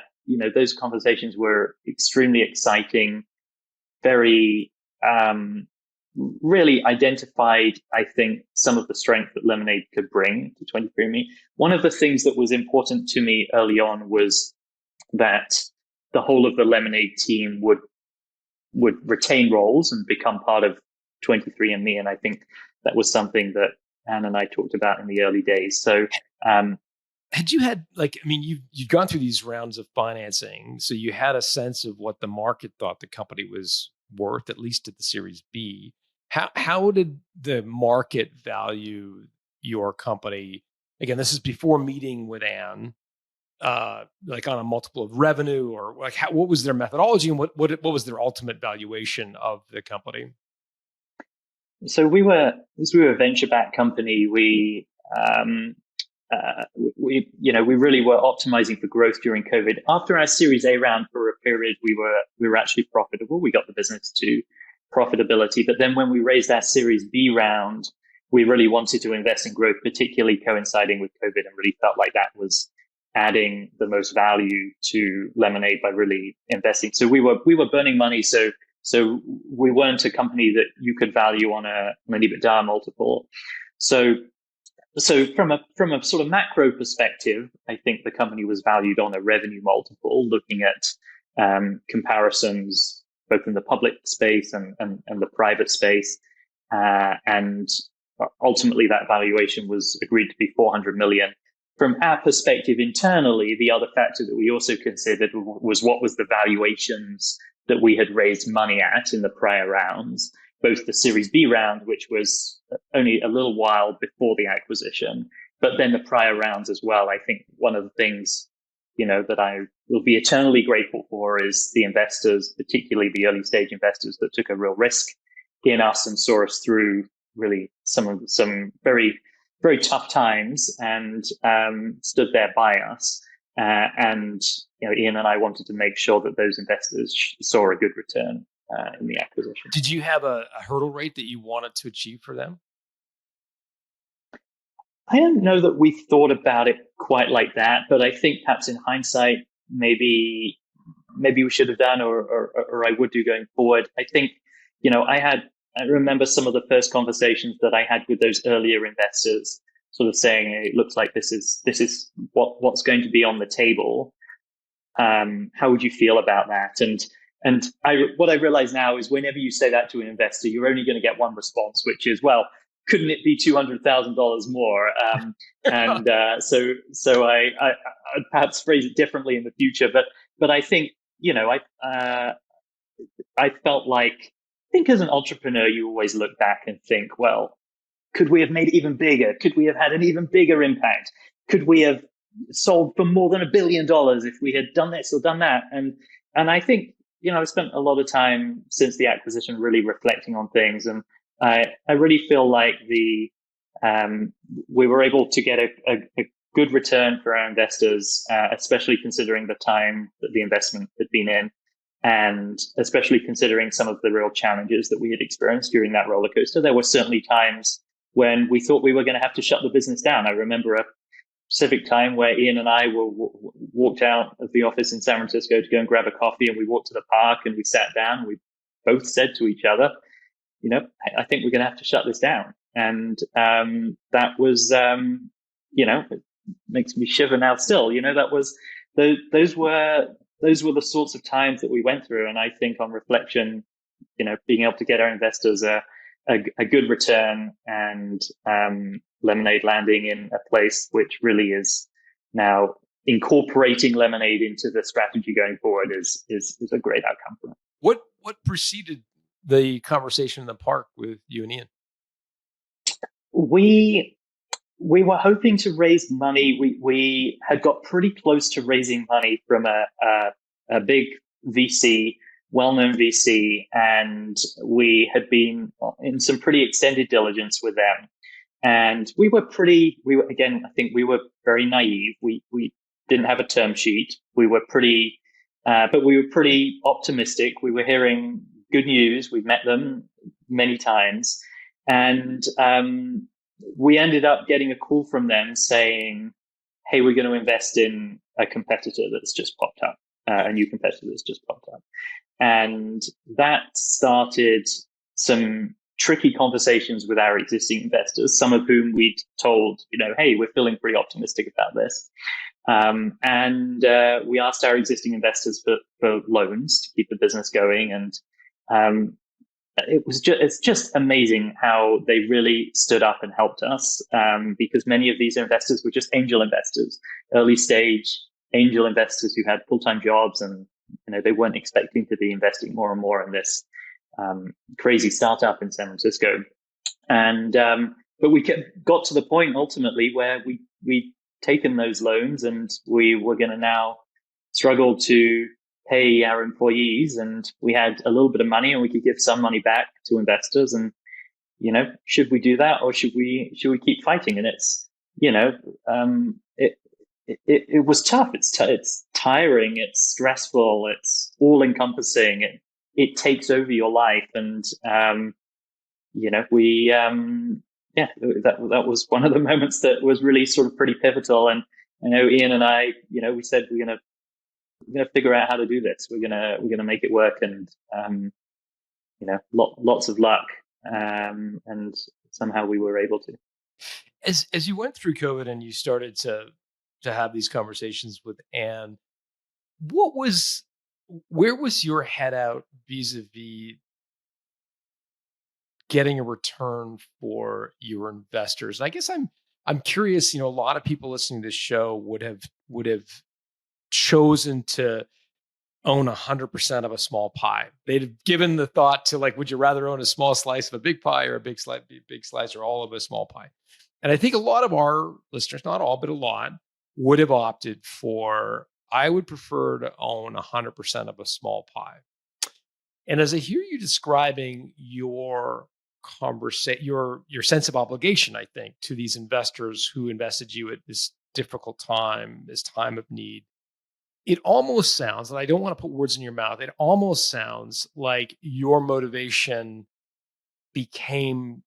those conversations were extremely exciting, very, really identified, I think, some of the strength that Lemonaid could bring to 23andMe. One of the things that was important to me early on was that the whole of the Lemonaid team would retain roles and become part of 23andMe. And I think that was something that Anne and I talked about in the early days. So, had you had you've gone through these rounds of financing, so you had a sense of what the market thought the company was worth, at least at the Series B. How did the market value your company? Again, this is before meeting with Anne, like on a multiple of revenue, or like what was their methodology, and what was their ultimate valuation of the company? So we were a venture-backed company. We really were optimizing for growth during COVID. After our Series A round, for a period, we were actually profitable. We got the business to profitability. But then when we raised our Series B round, we really wanted to invest in growth, particularly coinciding with COVID, and really felt like that was adding the most value to Lemonaid by really investing. So we were burning money. So we weren't a company that you could value on an EBITDA multiple. So from a sort of macro perspective, I think the company was valued on a revenue multiple, looking at comparisons both in the public space and the private space, and ultimately that valuation was agreed to be 400 million. From our perspective internally, the other factor that we also considered was what was the valuations that we had raised money at in the prior rounds, both the Series B round, which was only a little while before the acquisition, but then the prior rounds as well. I think one of the things, that I will be eternally grateful for is the investors, particularly the early stage investors that took a real risk in us and saw us through really some very, very tough times and stood there by us. And Ian and I wanted to make sure that those investors saw a good return in the acquisition. Did you have a hurdle rate that you wanted to achieve for them? I don't know that we thought about it quite like that, but I think perhaps in hindsight, maybe we should have done, or I would do going forward. I think, I remember some of the first conversations that I had with those earlier investors, sort of saying, it looks like this is what's going to be on the table. How would you feel about that? And what I realize now is whenever you say that to an investor, you're only going to get one response, which is, well, couldn't it be $200,000 more? So I'd perhaps phrase it differently in the future. But I think, I felt like, I think as an entrepreneur, you always look back and think, well, could we have made it even bigger? Could we have had an even bigger impact? Could we have sold for more than $1 billion if we had done this or done that? And I think, I've spent a lot of time since the acquisition really reflecting on things. And I really feel like we were able to get a good return for our investors, especially considering the time that the investment had been in, and especially considering some of the real challenges that we had experienced during that roller coaster. There were certainly times when we thought we were going to have to shut the business down. I remember a specific time where Ian and I walked out of the office in San Francisco to go and grab a coffee, and we walked to the park and we sat down and we both said to each other, I think we're going to have to shut this down. And that was, it makes me shiver now still. Those were the sorts of times that we went through. And I think on reflection, being able to get our investors a good return and Lemonaid landing in a place which really is now incorporating Lemonaid into the strategy going forward is a great outcome for it. What preceded the conversation in the park with you and Ian? We were hoping to raise money. We had got pretty close to raising money from a big VC, well-known VC, and we had been in some pretty extended diligence with them. And again, I think we were very naive. We didn't have a term sheet. But we were pretty optimistic. We were hearing good news. We've met them many times. And we ended up getting a call from them saying, hey, we're going to invest in a competitor that's just popped up, a new competitor that's just popped up. And that started some tricky conversations with our existing investors, some of whom we'd told, hey, we're feeling pretty optimistic about this. And we asked our existing investors for loans to keep the business going. And it's just amazing how they really stood up and helped us, because many of these investors were just angel investors, early stage angel investors who had full-time jobs, and they weren't expecting to be investing more and more in this crazy startup in San Francisco. And but we got to the point ultimately where we'd taken those loans and we were going to now struggle to pay our employees, and we had a little bit of money and we could give some money back to investors. And should we do that, or should we keep fighting? And it's it was tough. It's tiring. It's stressful. It's all encompassing. It takes over your life. And that was one of the moments that was really sort of pretty pivotal. And I know Ian and I, we said we're gonna figure out how to do this. We're gonna make it work, and lots of luck, and somehow we were able to. As you went through COVID and you started to have these conversations with Anne, what was where was your head out vis-a-vis getting a return for your investors? And I guess I'm curious, a lot of people listening to this show would have chosen to own 100% of a small pie. They'd have given the thought to, like, would you rather own a small slice of a big pie or a big slice or all of a small pie? And I think a lot of our listeners, not all, but a lot, would have opted for, I would prefer to own 100% of a small pie. And as I hear you describing your your sense of obligation, I think, to these investors who invested you at this difficult time, this time of need, it almost sounds, and I don't want to put words in your mouth, it almost sounds like your motivation became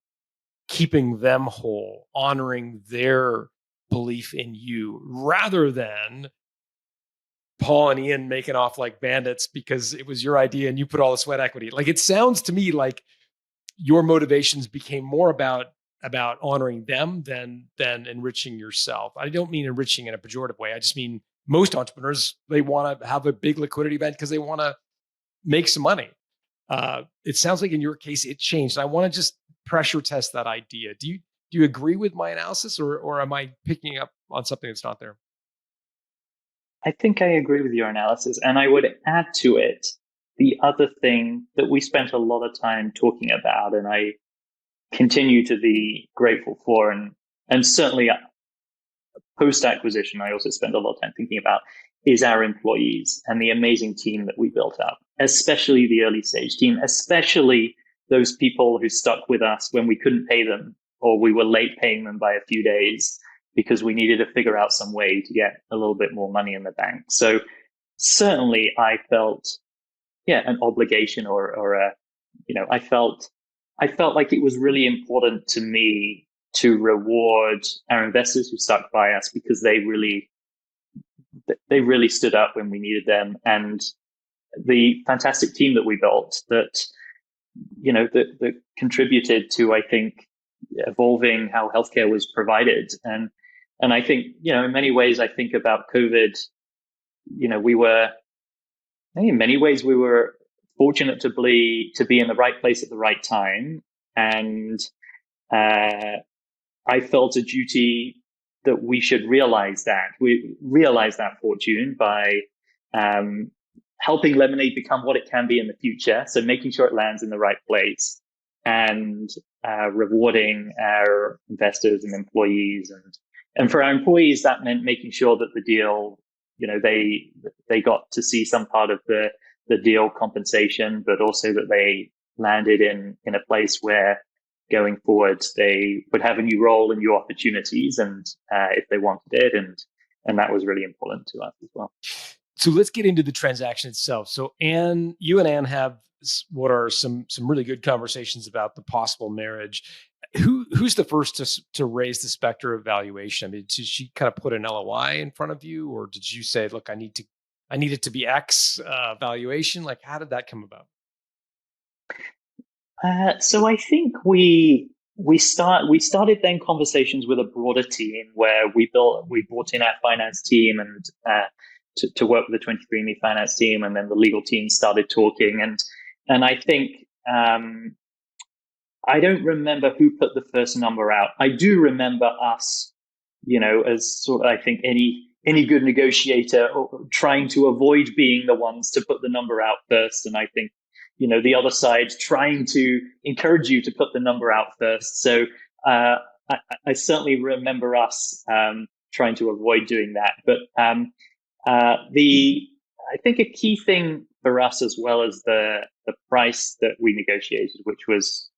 keeping them whole, honoring their belief in you, rather than Paul and Ian making off like bandits because it was your idea and you put all the sweat equity. Like, it sounds to me like your motivations became more about honoring them than enriching yourself. I don't mean enriching in a pejorative way. I just mean most entrepreneurs, they want to have a big liquidity event because they want to make some money. It sounds like in your case, it changed. I want to just pressure test that idea. Do you agree with my analysis, or am I picking up on something that's not there? I think I agree with your analysis, and I would add to it the other thing that we spent a lot of time talking about, and I continue to be grateful for, and certainly post-acquisition, I also spend a lot of time thinking about, is our employees and the amazing team that we built up, especially the early stage team, especially those people who stuck with us when we couldn't pay them or we were late paying them by a few days because we needed to figure out some way to get a little bit more money in the bank. So certainly I felt, an obligation or I felt like it was really important to me to reward our investors who stuck by us because they really stood up when we needed them, and the fantastic team that we built that contributed to, I think, evolving how healthcare was provided. And I think, in many ways, I think about COVID, in many ways we were fortunate to be in the right place at the right time. And I felt a duty that we should realize that. We realize that fortune by helping Lemonaid become what it can be in the future. So making sure it lands in the right place and rewarding our investors and employees. And for our employees, that meant making sure that the deal, they got to see some part of the deal compensation, but also that they landed in a place where going forward, they would have a new role and new opportunities, and if they wanted it, and that was really important to us as well. So let's get into the transaction itself. So you and Anne have what are some really good conversations about the possible marriage. Who's the first to raise the specter of valuation? I mean, did she kind of put an LOI in front of you, or did you say, "Look, I need it to be X valuation"? Like, how did that come about? So I think we started then conversations with a broader team where we brought in our finance team and to work with the 23andMe finance team, and then the legal team started talking, and I think I don't remember who put the first number out. I do remember us, as sort of, I think any good negotiator trying to avoid being the ones to put the number out first, and I think the other side trying to encourage you to put the number out first. So I certainly remember us trying to avoid doing that. But I think a key thing for us, as well as the price that we negotiated, which was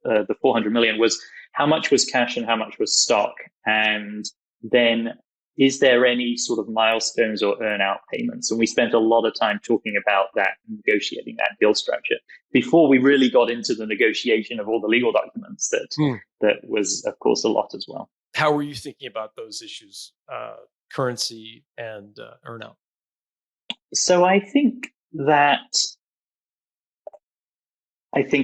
the 400 million, was how much was cash and how much was stock, and then is there any sort of milestones or earn-out payments? And we spent a lot of time talking about that, negotiating that deal structure before we really got into the negotiation of all the legal documents. That was, of course, a lot as well. How were you thinking about those issues currency and earnout? So I think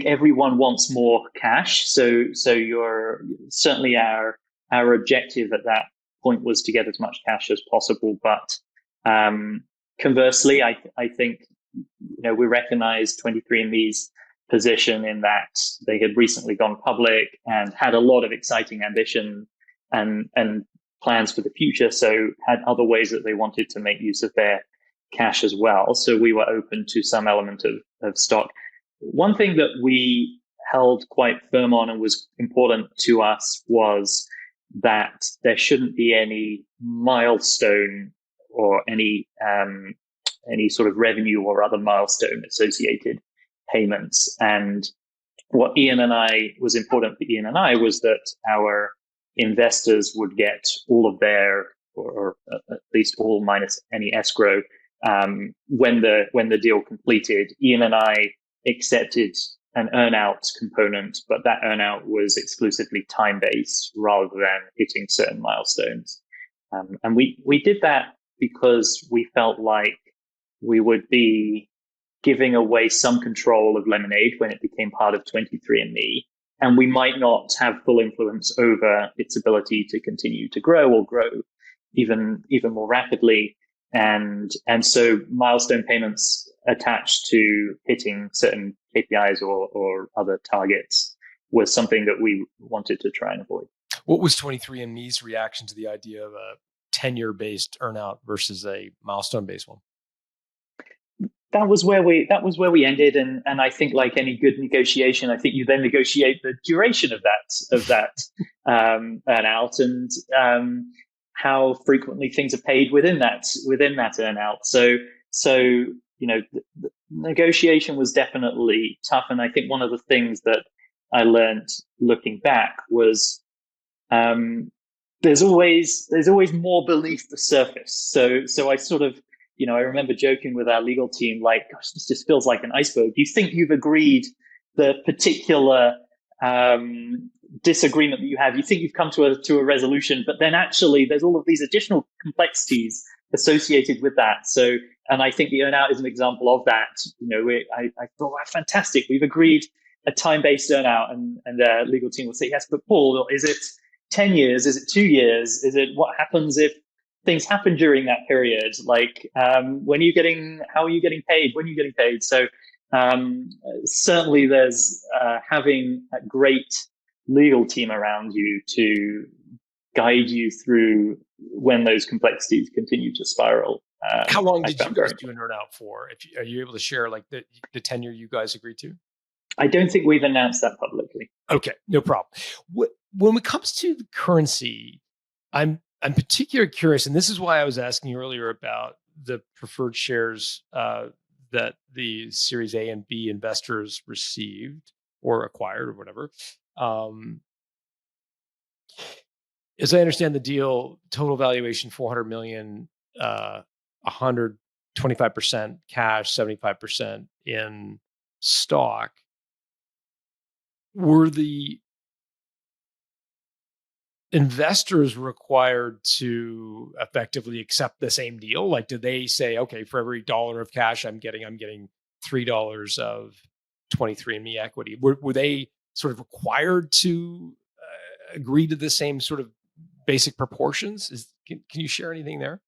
everyone wants more cash. So you're certainly our objective at that point was to get as much cash as possible. But conversely, I think we recognize 23andMe's position in that they had recently gone public and had a lot of exciting ambition and plans for the future. So had other ways that they wanted to make use of their cash as well. So we were open to some element of stock. One thing that we held quite firm on and was important to us was that there shouldn't be any milestone or any sort of revenue or other milestone associated payments. And what was important for Ian and I was that our investors would get all of their, or at least all minus any escrow, when the deal completed. Ian and I accepted an earnout component, but that earnout was exclusively time-based rather than hitting certain milestones. And we did that because we felt like we would be giving away some control of Lemonaid when it became part of 23andMe, and we might not have full influence over its ability to continue to grow or grow even more rapidly. And so milestone payments attached to hitting certain KPIs or other targets was something that we wanted to try and avoid. What was 23andMe's reaction to the idea of a tenure-based earnout versus a milestone-based one? That was where we ended, and I think, like any good negotiation, I think you then negotiate the duration of that earnout and how frequently things are paid within that earnout. So the negotiation was definitely tough, and I think one of the things that I learned looking back was there's always more beneath the surface. So I sort of, I remember joking with our legal team, like, gosh, this just feels like an iceberg. You think you've agreed the particular disagreement that you have. You think you've come to a resolution, but then actually there's all of these additional complexities associated with that. So, and I think the earnout is an example of that. I thought, wow, fantastic. We've agreed a time-based earnout, and the legal team will say, yes, but Paul, is it 10 years? Is it 2 years? Is it what happens if things happen during that period? Like, how are you getting paid? When are you getting paid? So certainly there's having a great legal team around you to guide you through when those complexities continue to spiral. How long did you guys do an earnout for? Are you able to share like the tenure you guys agreed to? I don't think we've announced that publicly. Okay, no problem. When it comes to the currency, I'm particularly curious, and this is why I was asking you earlier about the preferred shares that the Series A and B investors received or acquired or whatever. As I understand the deal, total valuation $400 million, 125% cash, 75% in stock. Were the investors required to effectively accept the same deal? Like, did they say, okay, for every $1 of cash I'm getting $3 of 23andMe equity? Were they sort of required to agree to the same sort of basic proportions? Can you share anything there?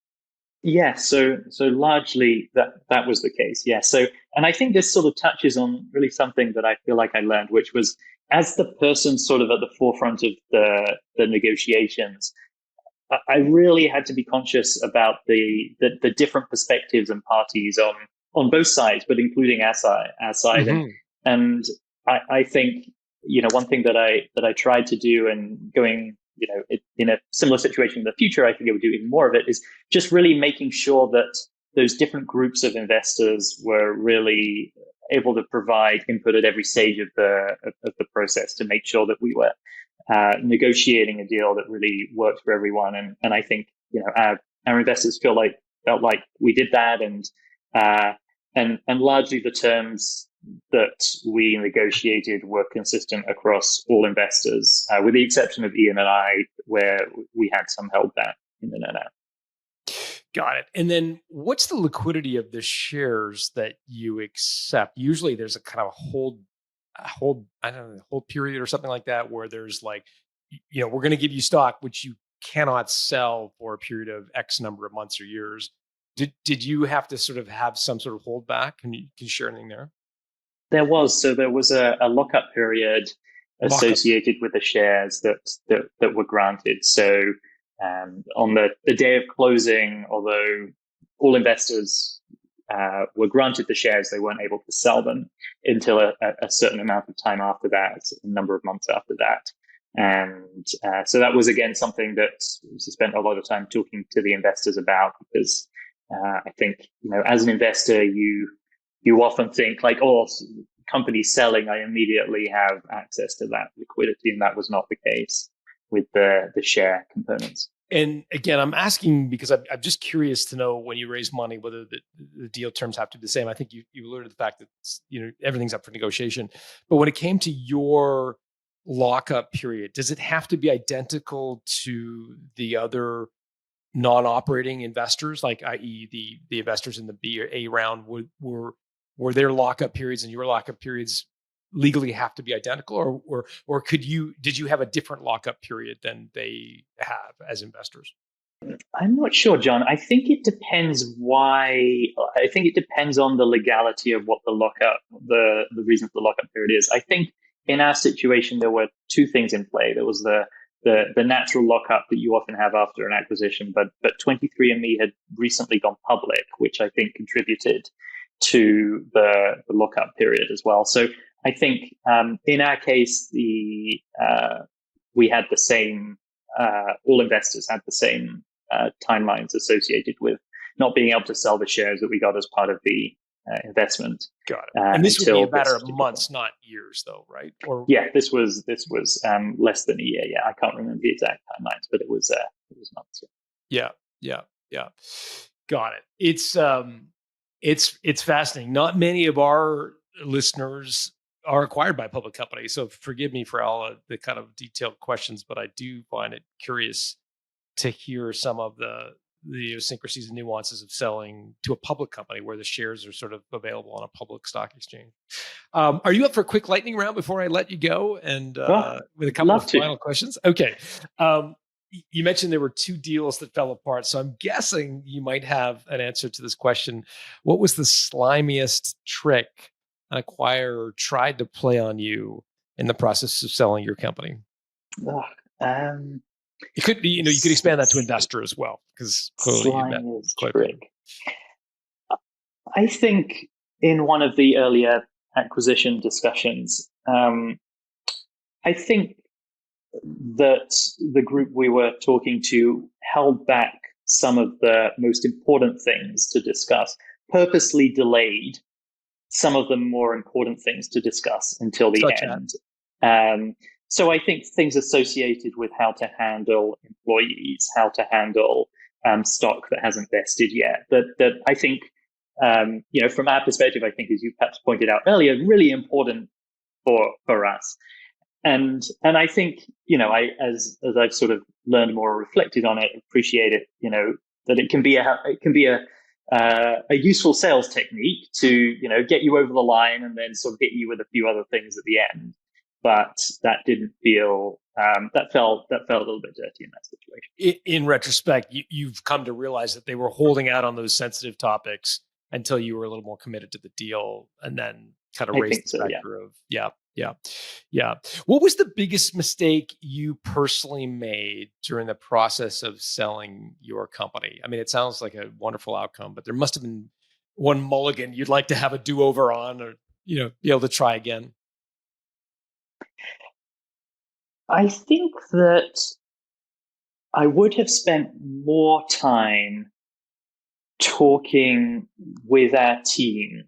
Yeah, so largely that was the case. Yeah. So, and I think this sort of touches on really something that I feel like I learned, which was, as the person sort of at the forefront of the negotiations, I really had to be conscious about the different perspectives and parties on both sides, but including our side. Mm-hmm. And I think, one thing that I tried to do, and going, in a similar situation in the future, I think I would do even more of it, is just really making sure that those different groups of investors were really able to provide input at every stage of the process to make sure that we were negotiating a deal that really worked for everyone. And I think, our investors felt like we did that, and largely the terms that we negotiated were consistent across all investors, with the exception of Ian and I, where we had some held back in the earnout. Got it. And then what's the liquidity of the shares that you accept? Usually there's a kind of I don't know, hold period or something like that, where there's like, we're going to give you stock, which you cannot sell for a period of X number of months or years. Did you have to sort of have some sort of holdback? Can you share anything there? There was a lockup period Lockup. associated with the shares that were granted. So on the day of closing, although all investors were granted the shares, they weren't able to sell them until a certain amount of time after that, a number of months after that. And so that was, again, something that we spent a lot of time talking to the investors about, because I think, as an investor, you often think like, oh, companies selling, I immediately have access to that liquidity. And that was not the case with the share components. And again, I'm asking because I'm just curious to know, when you raise money, whether the deal terms have to be the same. I think you alluded to the fact that everything's up for negotiation. But when it came to your lockup period, does it have to be identical to the other non-operating investors, like i.e. the investors in the B or A round? Were their lockup periods and your lockup periods legally have to be identical, or did you have a different lockup period than they have as investors? I'm not sure, John. I think it depends on the legality of what the reason for the lockup period is. I think in our situation, there were two things in play. There was the natural lockup that you often have after an acquisition, but 23andMe had recently gone public, which I think contributed to the lockup period as well. So I think in our case, we had the same. All investors had the same timelines associated with not being able to sell the shares that we got as part of the investment. Got it. And this would be a matter of months, not years, though, right? Or this was less than a year. Yeah, I can't remember the exact timelines, but it was months. Yeah. Got it. It's fascinating. Not many of our listeners are acquired by public companies, so forgive me for all of the kind of detailed questions, but I do find it curious to hear some of the idiosyncrasies and nuances of selling to a public company where the shares are sort of available on a public stock exchange. Are you up for a quick lightning round before I let you go? And with a couple of final questions. Okay. You mentioned there were two deals that fell apart, so I'm guessing you might have an answer to this question. What was the slimiest trick an acquirer tried to play on you in the process of selling your company? It could be, you could expand that to investor as well, because clearly you met quite a bit. I think in one of the earlier acquisition discussions, I think that the group we were talking to held back some of the most important things to discuss, purposely delayed some of the more important things to discuss until the end. So I think things associated with how to handle employees, how to handle stock that hasn't vested yet, that I think, from our perspective, I think, as you perhaps pointed out earlier, really important for us. And I think, as I've sort of learned more, reflected on it, appreciate it, that it can be a useful sales technique to, get you over the line and then sort of hit you with a few other things at the end. But that didn't feel, that felt a little bit dirty in that situation. In retrospect, you've come to realize that they were holding out on those sensitive topics until you were a little more committed to the deal, and then kind of raised the specter of, yeah. What was the biggest mistake you personally made during the process of selling your company? I mean, it sounds like a wonderful outcome, but there must have been one mulligan you'd like to have a do-over on, or, be able to try again. I think that I would have spent more time talking with our team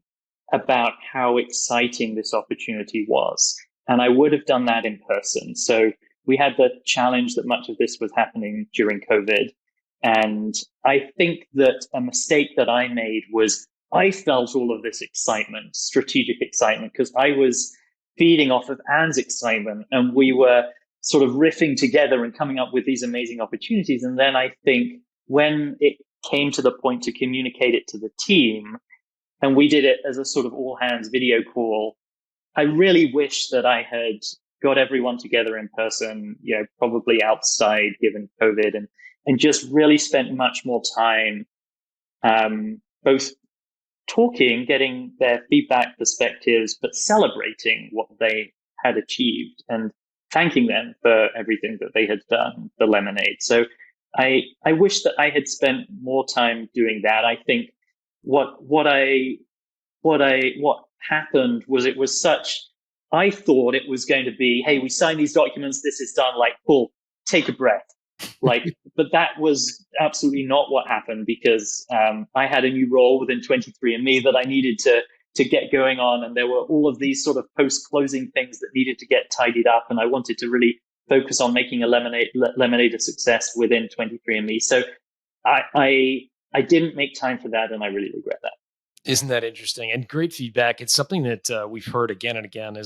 about how exciting this opportunity was. And I would have done that in person. So we had the challenge that much of this was happening during COVID. And I think that a mistake that I made was I felt all of this excitement, strategic excitement, because I was feeding off of Anne's excitement, and we were sort of riffing together and coming up with these amazing opportunities. And then I think when it came to the point to communicate it to the team, and we did it as a sort of all hands video call. I really wish that I had got everyone together in person, probably outside given COVID, and just really spent much more time, both talking, getting their feedback, perspectives, but celebrating what they had achieved and thanking them for everything that they had done, the Lemonaid. So I wish that I had spent more time doing that. I think what happened was I thought it was going to be, hey, we signed these documents, this is done, like, cool, take a breath. But that was absolutely not what happened, because I had a new role within 23andMe that I needed to get going on. And there were all of these sort of post-closing things that needed to get tidied up. And I wanted to really focus on making a Lemonaid a success within 23andMe. So I didn't make time for that, and I really regret that. Isn't that interesting? And great feedback. It's something that we've heard again and again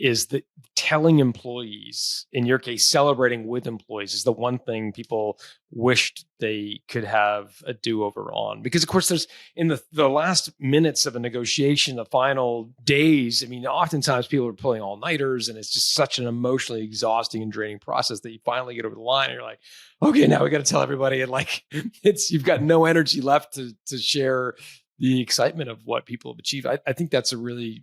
is that telling employees, in your case, celebrating with employees, is the one thing people wished they could have a do-over on. Because, of course, there's in the last minutes of a negotiation, the final days, I mean, oftentimes people are pulling all-nighters, and it's just such an emotionally exhausting and draining process that you finally get over the line and you're like, okay, now we got to tell everybody. And like, you've got no energy left to share the excitement of what people have achieved. I think that's a really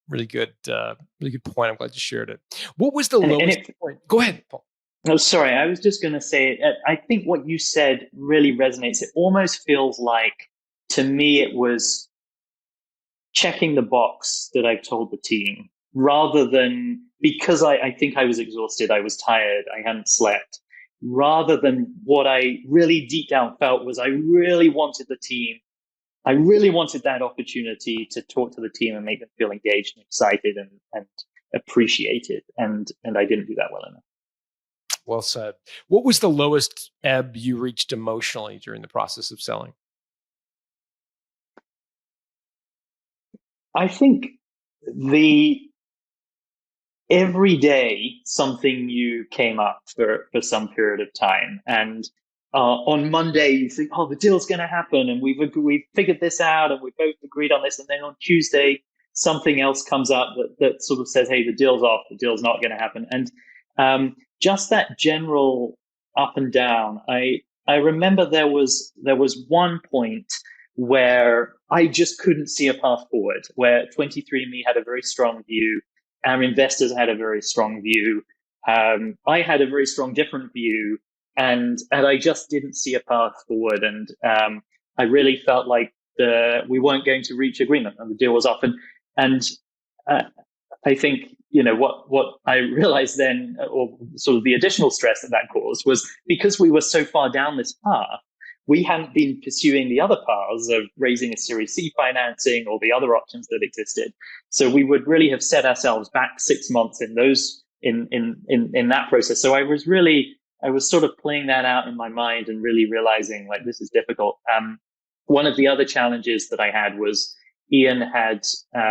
good point. I'm glad you shared it. What was the lowest point? Go ahead, Paul. Oh, sorry. I was just going to say, I think what you said really resonates. It almost feels like, to me, it was checking the box that I've told the team, rather than, because I think I was exhausted, I was tired, I hadn't slept, rather than what I really deep down felt was I really wanted that opportunity to talk to the team and make them feel engaged and excited and appreciated. And I didn't do that well enough. Well said. What was the lowest ebb you reached emotionally during the process of selling? I think every day something new came up for some period of time. And on Monday, you think, oh, the deal's going to happen, and we've figured this out, and we both agreed on this. And then on Tuesday, something else comes up that sort of says, hey, the deal's off, the deal's not going to happen. And just that general up and down. I remember there was one point where I just couldn't see a path forward, where 23andMe had a very strong view, our investors had a very strong view, I had a very strong different view, and I just didn't see a path forward. And I really felt like we weren't going to reach agreement, and the deal was off. And I think, what I realized then, or sort of the additional stress that caused, was because we were so far down this path, we hadn't been pursuing the other paths of raising a Series C financing or the other options that existed. So we would really have set ourselves back 6 months in that process. So I was sort of playing that out in my mind and really realizing, like, this is difficult. One of the other challenges that I had was Ian had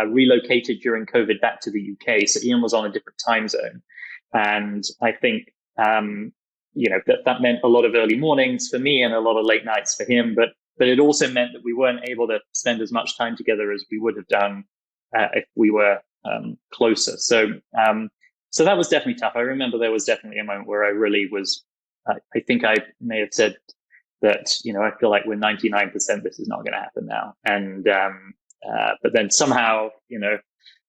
relocated during COVID back to the UK. So Ian was on a different time zone. And I think, that meant a lot of early mornings for me and a lot of late nights for him. But it also meant that we weren't able to spend as much time together as we would have done if we were closer. So that was definitely tough. I remember there was definitely a moment where I really was, I think I may have said that, I feel like we're 99% this is not going to happen now. And but then somehow,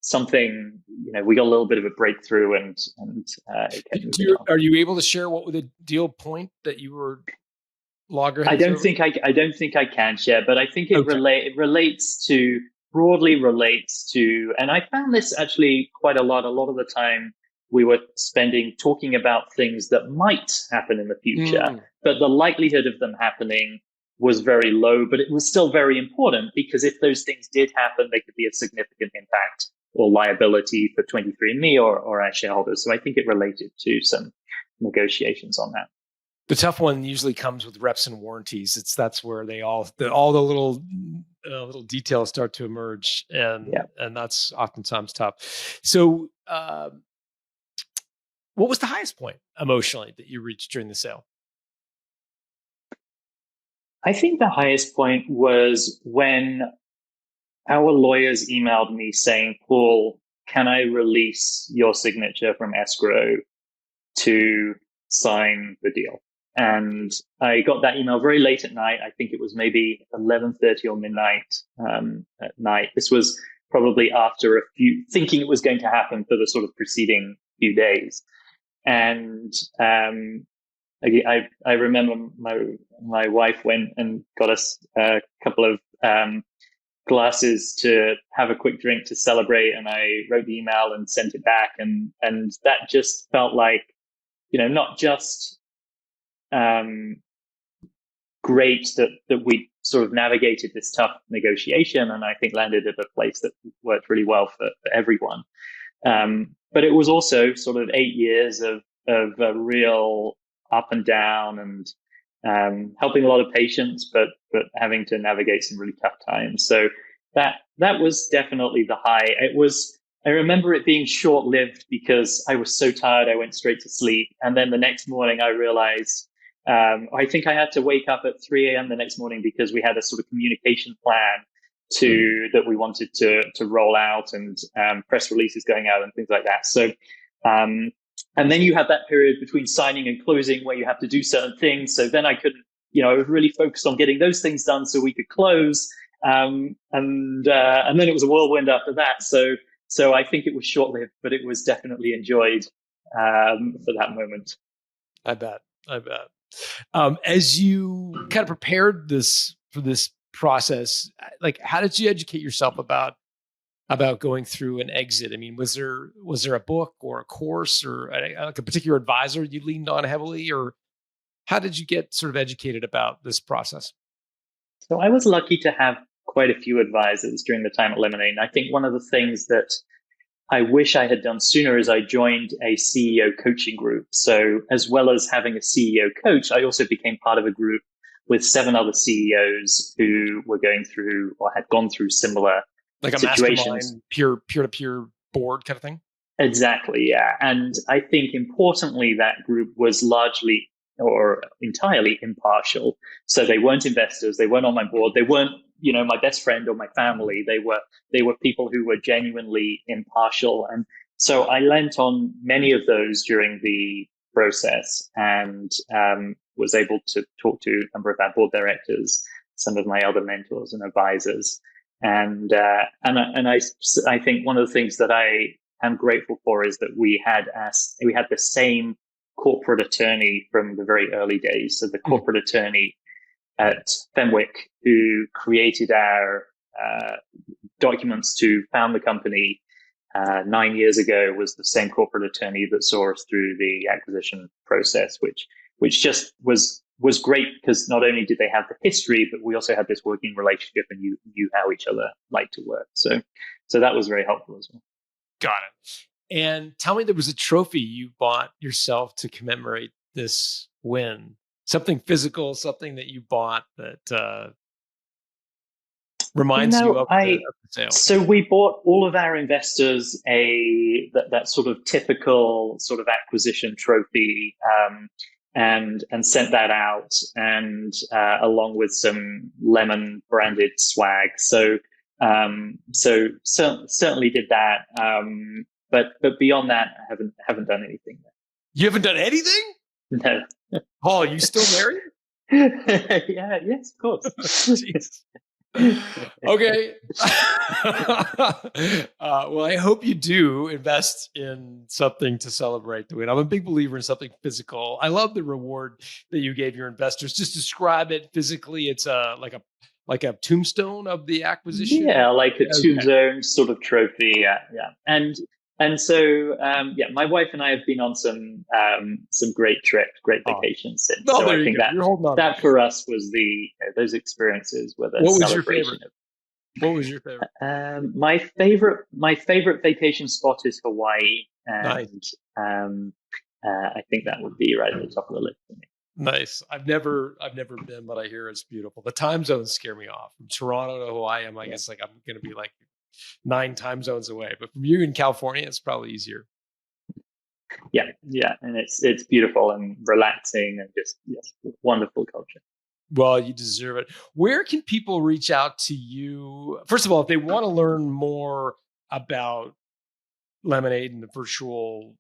something, we got a little bit of a breakthrough, and it kept moving on. Are you able to share what was the deal point that you were loggerheads I don't over? think I can share, but I think it broadly relates to, and I found this actually quite a lot of the time we were spending talking about things that might happen in the future, but the likelihood of them happening was very low, but it was still very important, because if those things did happen, they could be of significant impact or liability for 23andMe or our shareholders. So I think it related to some negotiations on that. The tough one usually comes with reps and warranties. That's where all the little details start to emerge, and that's oftentimes tough. So, what was the highest point emotionally that you reached during the sale? I think the highest point was when our lawyers emailed me saying, Paul, can I release your signature from escrow to sign the deal? And I got that email very late at night. I think it was maybe 11:30 or midnight at night. This was probably after thinking it was going to happen for the sort of preceding few days. And I remember my wife went and got us a couple of glasses to have a quick drink to celebrate, and I wrote the email and sent it back, and that just felt like, not just great that we sort of navigated this tough negotiation, and I think landed at a place that worked really well for everyone. But it was also sort of 8 years of a real up and down, and helping a lot of patients, but having to navigate some really tough times. So that was definitely the high. I remember it being short-lived because I was so tired, I went straight to sleep. And then the next morning I realized, I think I had to wake up at 3 a.m. the next morning because we had a sort of communication plan that we wanted to roll out, and press releases going out and things like that. So, and then you have that period between signing and closing where you have to do certain things. So then I couldn't, I was really focused on getting those things done so we could close. And then it was a whirlwind after that. So I think it was short-lived, but it was definitely enjoyed for that moment. I bet. As you kind of prepared for this process, like, how did you educate yourself about going through an exit? I mean, was there a book or a course or like a particular advisor you leaned on heavily, or how did you get sort of educated about this process? So I was lucky to have quite a few advisors during the time at Lemonaid. And I think one of the things that I wish I had done sooner is I joined a CEO coaching group. So as well as having a CEO coach, I also became part of a group with 7 other CEOs who were going through or had gone through similar like a situations. mastermind, peer-to-peer board kind of thing? Exactly, yeah. And I think importantly, that group was largely or entirely impartial. So they weren't investors, they weren't on my board, they weren't, my best friend or my family. They were people who were genuinely impartial. And so I lent on many of those during the process, and was able to talk to a number of our board directors, some of my other mentors and advisors. And I think one of the things that I am grateful for is that we had the same corporate attorney from the very early days. So the corporate attorney at Fenwick, who created our documents to found the company 9 years ago, was the same corporate attorney that saw us through the acquisition process, which just was great because not only did they have the history, but we also had this working relationship and knew how each other liked to work. So that was very helpful as well. Got it. And tell me, there was a trophy you bought yourself to commemorate this win. Something physical, something that you bought that reminds you of the sale. So we bought all of our investors that sort of typical sort of acquisition trophy, and sent that out, and along with some Lemon branded swag. So certainly did that. But beyond that, I haven't done anything. You haven't done anything? No. Paul, you still married? Yeah, yes, of course. Okay. Well, I hope you do invest in something to celebrate the win. I'm a big believer in something physical. I love the reward that you gave your investors. Just describe it physically. It's like a tombstone of the acquisition. Yeah, like a tombstone sort of trophy. Yeah. And so, my wife and I have been on some great trips, great vacations since. Oh, so I think that for us was those experiences were the What celebration. What was your favorite? My favorite vacation spot is Hawaii, and nice. I think that would be right at the top of the list for me. Nice. I've never been, but I hear it's beautiful. The time zones scare me off. From Toronto to Hawaii, I'm like, it's like I'm going to be like 9 time zones away. But from you in California, it's probably easier. Yeah, and it's beautiful and relaxing and just wonderful culture. Well, you deserve it. Where can people reach out to you? First of all, if they want to learn more about Lemonaid and the virtual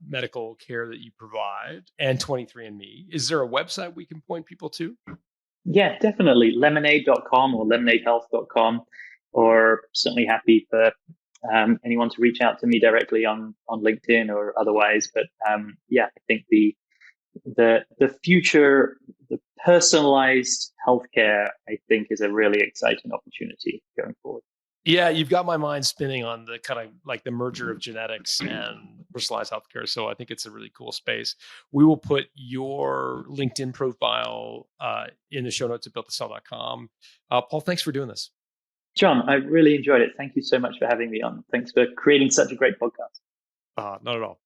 medical care that you provide and 23andMe, is there a website we can point people to? Yeah, definitely. Lemonaid.com or lemonaidhealth.com, or certainly happy for anyone to reach out to me directly on LinkedIn or otherwise. But yeah, I think the future, the personalized healthcare, I think, is a really exciting opportunity going forward. Yeah, you've got my mind spinning on the kind of like the merger of genetics and personalized healthcare. So I think it's a really cool space. We will put your LinkedIn profile in the show notes at builttocell.com. Paul, thanks for doing this. John, I really enjoyed it. Thank you so much for having me on. Thanks for creating such a great podcast. Not at all.